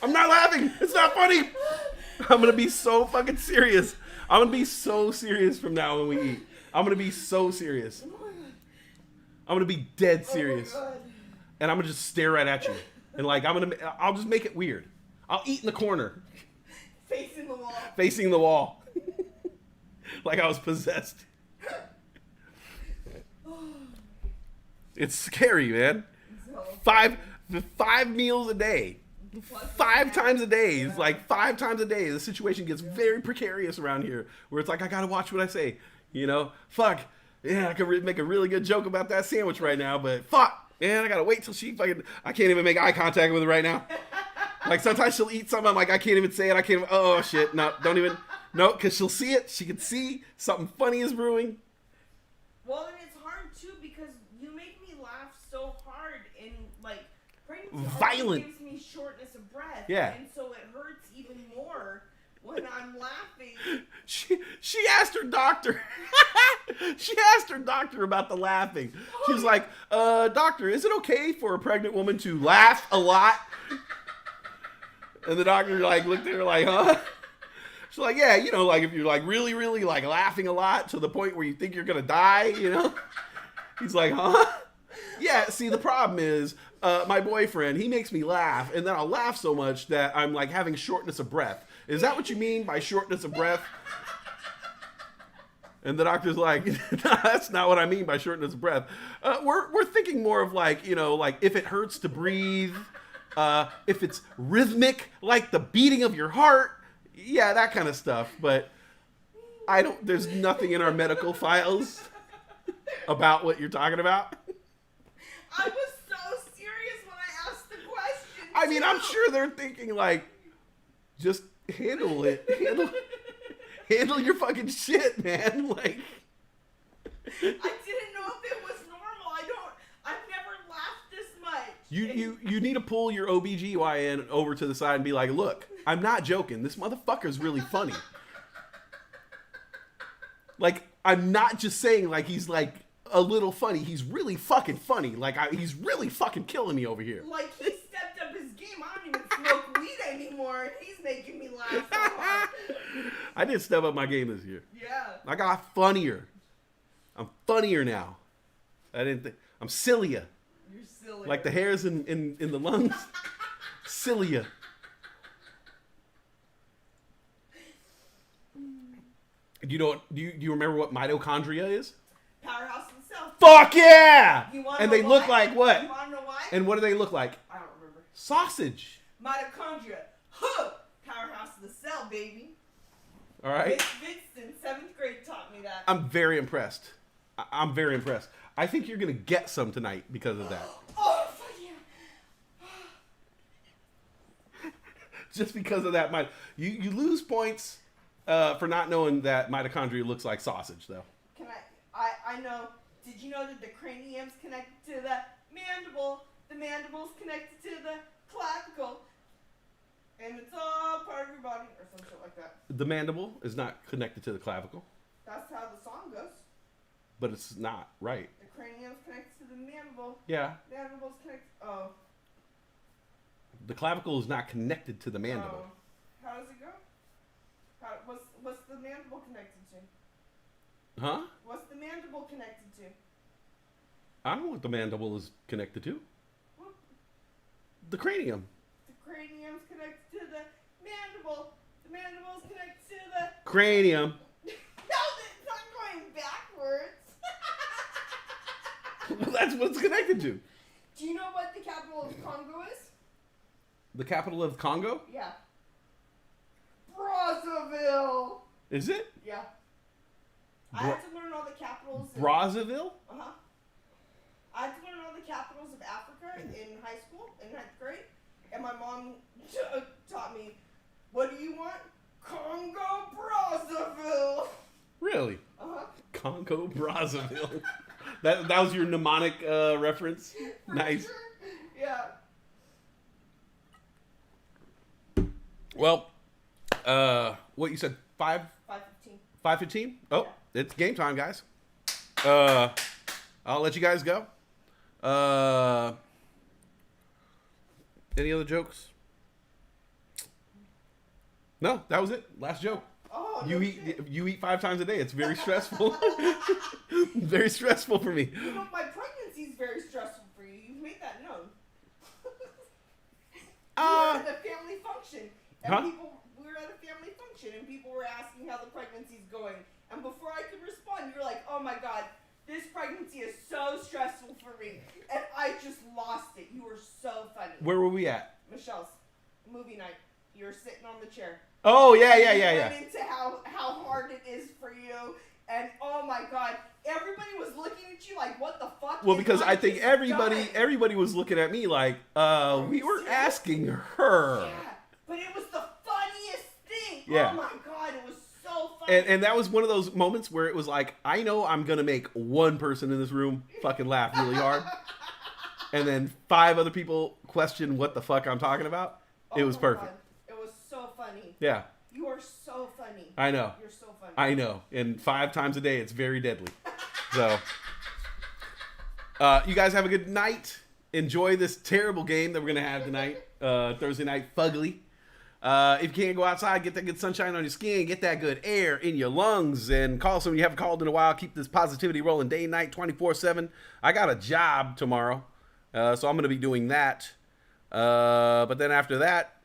D: I'm not laughing. It's not funny. I'm gonna be so fucking serious. I'm gonna be so serious from now when we eat. I'm gonna be so serious. I'm gonna be dead serious.
F: Oh my God.
D: And I'm gonna just stare right at you. And like I'll just make it weird. I'll eat in the corner,
F: Facing the wall.
D: facing the wall, like I was possessed. It's scary, man.
F: So,
D: 5 meals a day. 5 times a day. It's like 5 times a day. The situation gets very precarious around here where it's like, I gotta watch what I say. You know? Fuck. Yeah, I could make a really good joke about that sandwich right now, but fuck. Man, I gotta wait till she fucking. I can't even make eye contact with her right now. Like sometimes she'll eat something, I'm like, I can't even say it. I can't even. Oh shit. No, don't even. No, because she'll see it. She can see something funny is brewing.
F: well, and it's hard too because you make me laugh so hard and like pregnancy
D: Violent.
F: already gives me shortness of breath.
D: Yeah.
F: And so it hurts even more when I'm laughing.
D: She asked her doctor. She asked her doctor about the laughing. She was like, doctor, is it okay for a pregnant woman to laugh a lot? And the doctor like looked at her like, huh? She's like, yeah, you know, like if you're like really, really like laughing a lot to the point where you think you're gonna die, you know? He's like, huh? Yeah, see, the problem is my boyfriend, he makes me laugh, and then I'll laugh so much that I'm like having shortness of breath. Is that what you mean by shortness of breath? And the doctor's like, no, that's not what I mean by shortness of breath. We're thinking more of like, you know, like if it hurts to breathe, if it's rhythmic, like the beating of your heart, yeah, that kind of stuff. But there's nothing in our medical files about what you're talking about.
F: I was so serious when I asked the question.
D: I mean, I'm
F: too.
D: sure they're thinking like, just handle it. Handle your fucking shit, man. Like,
F: I didn't know if it was normal. I've never laughed this much.
D: you need to pull your OBGYN over to the side and be like, look, I'm not joking. This motherfucker's really funny. Like, I'm not just saying like he's like a little funny. He's really fucking funny. Like, he's really fucking killing me over here.
F: Like, he stepped up his game. I don't even smoke weed anymore, and he's making me laugh so hard.
D: I did step up my game this year.
F: Yeah.
D: I got funnier. I'm funnier now. I'm sillier.
F: You're silly.
D: Like the hairs in the lungs. Cilia. Do you remember what mitochondria is?
F: Powerhouse himself.
D: Fuck yeah!
F: You wanna
D: And
F: know
D: they look
F: why?
D: like what?
F: You want to know why?
D: And what do they look like?
F: I don't remember.
D: Sausage.
F: Mitochondria. Huh. Powerhouse of the cell, baby.
D: All right.
F: Vincent, 7th grade, taught me that.
D: I'm very impressed. I'm very impressed. I think you're gonna get some tonight because of that.
F: Oh, fuck yeah.
D: Just because of that, you lose points for not knowing that mitochondria looks like sausage, though.
F: Can I know, did you know that the cranium's connected to the mandible? The mandible's connected to the clavicle. And it's all part of your body, or some shit like that.
D: The mandible is not connected to the clavicle,
F: That's how the song goes.
D: but it's not right.
F: The cranium's connected to the mandible.
D: Yeah,
F: Mandible's connected. Oh.
D: the clavicle is not connected to the mandible.
F: Oh. What's the mandible connected to?
D: Huh?
F: What's the mandible connected to?
D: I don't know what the mandible is connected to.
F: What?
D: The cranium.
F: The cranium's connected to the mandible. The mandible's connected to the...
D: Cranium.
F: No, it's not going backwards.
D: Well, that's what it's connected to.
F: Do you know what the capital of Congo is?
D: The capital of Congo?
F: Yeah. Brazzaville.
D: Is it?
F: Yeah. I had to learn all the capitals.
D: Brazzaville?
F: Uh-huh. I had to learn all the capitals of Africa in high school, in 9th grade. And my mom taught me, what do you want? Congo Brazzaville.
D: Really?
F: Uh-huh.
D: Congo Brazzaville. that was your mnemonic reference?
F: For
D: Nice.
F: sure. Yeah.
D: Well, what you said, 5?
F: 5:15.
D: 5:15? Oh, it's game time, guys. I'll let you guys go. Any other jokes? No, that was it. Last joke.
F: Oh,
D: You
F: no
D: eat
F: shit.
D: you eat 5 times a day. It's very stressful. Very stressful for me.
F: You know, my pregnancy is very stressful for you. You've made that known. We were at a family function, and
D: Huh?
F: we were at a family function, and people were asking how the pregnancy's going. And before I could respond, you were like, "Oh my God, this pregnancy is so stressful for me," and I just lost it. You were so funny.
D: Where were we at?
F: Michelle's movie night. You were sitting on the chair.
D: Oh, yeah.
F: You went into how hard it is for you, and oh my God, everybody was looking at you like, "What the fuck?"
D: Well,
F: is
D: because I think
F: just
D: everybody
F: dying?"
D: was looking at me like, we were asking her.
F: Yeah, but it was the funniest thing.
D: Yeah.
F: Oh my God, it was so funny.
D: And that was one of those moments where it was like, I know I'm going to make one person in this room fucking laugh really hard. And then 5 other people question what the fuck I'm talking about. It was
F: my
D: perfect.
F: God, it was so funny.
D: Yeah,
F: You are so funny.
D: I know.
F: You're so funny.
D: I know. And 5 times a day, it's very deadly. So, you guys have a good night. Enjoy this terrible game that we're going to have tonight. Thursday night, Fugly. If you can't go outside, get that good sunshine on your skin, get that good air in your lungs, and call someone you haven't called in a while. Keep this positivity rolling day and night, 24/7. I got a job tomorrow, so I'm going to be doing that. But then after that,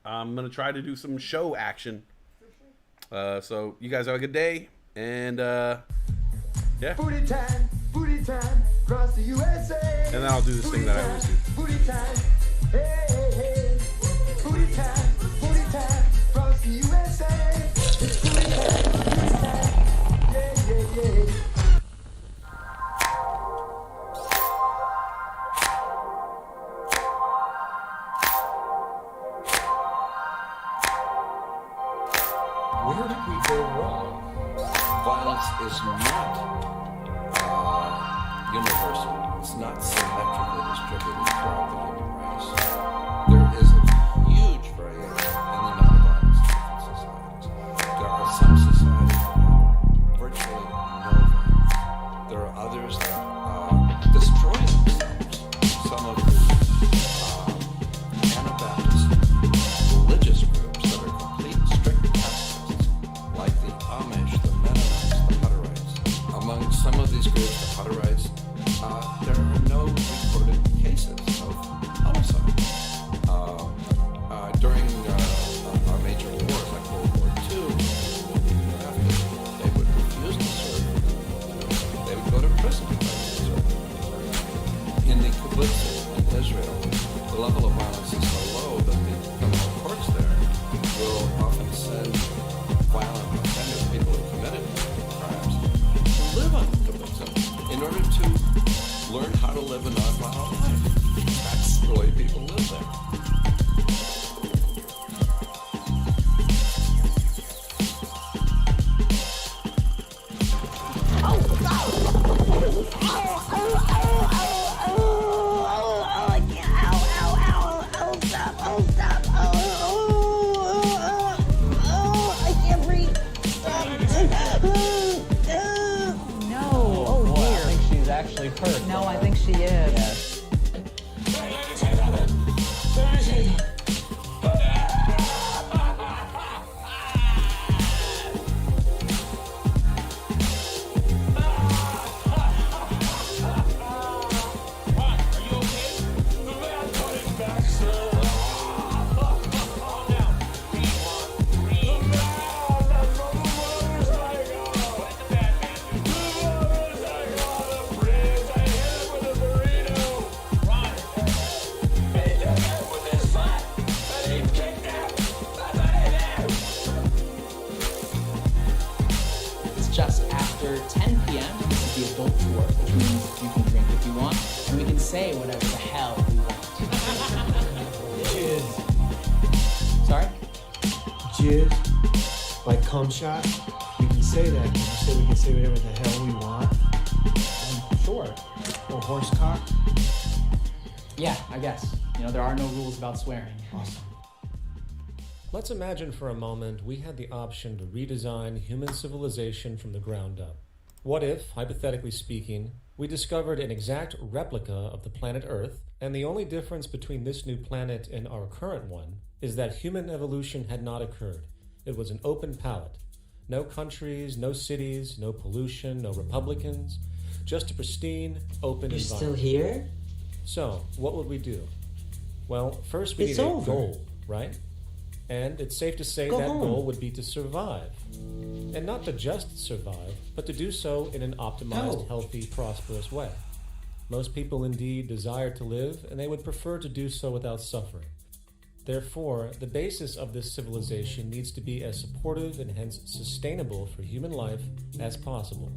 D: I'm going to try to do some show action. So you guys have a good day, and yeah.
I: Booty time, across the USA.
D: And then I'll do this thing that I always do.
I: Booty time, hey, hey, hey. Booty time, across the USA. It's booty time, yeah, yeah, yeah.
C: Where did we go wrong? Violence is not universal. It's not symmetrically distributed throughout the human race. There is a huge variation in the amount of violence in different societies. There are some societies that have virtually no violence. There are others that destroy themselves. Some of the Anabaptist religious groups that are complete strict pacifists, like the Amish, the Mennonites, the Hutterites. Among some of these groups, the Hutterites, there are no recorded cases of homicide. During our major wars, like World War II, they would refuse to serve. They would go to prison if they served. In the kibbutzim in Israel, the level of violence is so low that the criminal courts there will often send violent offenders, people who committed crimes, to live on the kibbutzim in order to learn how to live a nonviolent life. That's the way people live there.
J: Actually hurt.
K: No, I think she is.
J: Yeah. tour, which means you can drink if you want, and we can say whatever the hell we want.
K: Jizz.
J: Sorry?
K: Jizz. Like cum shot. You can say that. You say we can say whatever the hell we want.
J: Sure.
K: Or horse cock.
J: Yeah, I guess. You know, there are no rules about swearing.
K: Awesome.
B: Let's imagine for a moment we had the option to redesign human civilization from the ground up. What if, hypothetically speaking, we discovered an exact replica of the planet Earth, and the only difference between this new planet and our current one is that human evolution had not occurred. It was an open palette. No countries, no cities, no pollution, no Republicans, just a pristine, open
L: You're
B: environment.
L: still here?
B: So, what would we do? Well, first we
L: It's
B: need a
L: over.
B: goal, right? And it's safe to say
L: Go
B: that
L: home.
B: goal would be to survive. And not to just survive, but to do so in an optimized,
L: No.
B: healthy, prosperous way. Most people indeed desire to live, and they would prefer to do so without suffering. Therefore, the basis of this civilization needs to be as supportive and hence sustainable for human life as possible,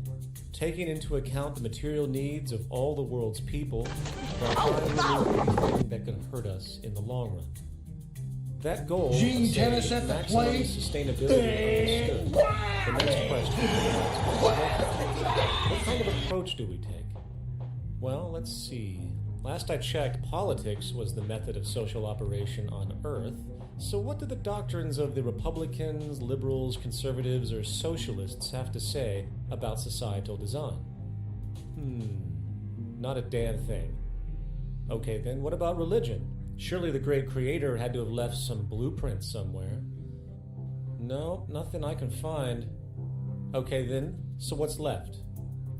B: taking into account the material needs of all the world's people, while trying to remove anything that could hurt us in the long run. That goal
A: Gene
B: of say,
A: tennis at the
B: maximum
A: plate.
B: sustainability understood. The next question is, what kind of approach do we take? Well, let's see. Last I checked, politics was the method of social operation on Earth. So what do the doctrines of the Republicans, liberals, conservatives, or socialists have to say about societal design? Not a damn thing. Okay, then what about religion? Surely the great creator had to have left some blueprint somewhere. No, nothing I can find. Okay then, so what's left?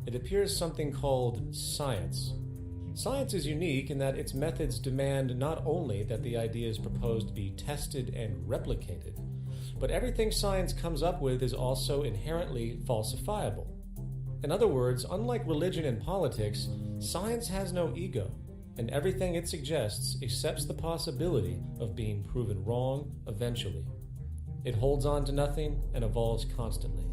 B: It appears something called science. Science is unique in that its methods demand not only that the ideas proposed be tested and replicated, but everything science comes up with is also inherently falsifiable. In other words, unlike religion and politics, science has no ego, and everything it suggests accepts the possibility of being proven wrong eventually. It holds on to nothing and evolves constantly.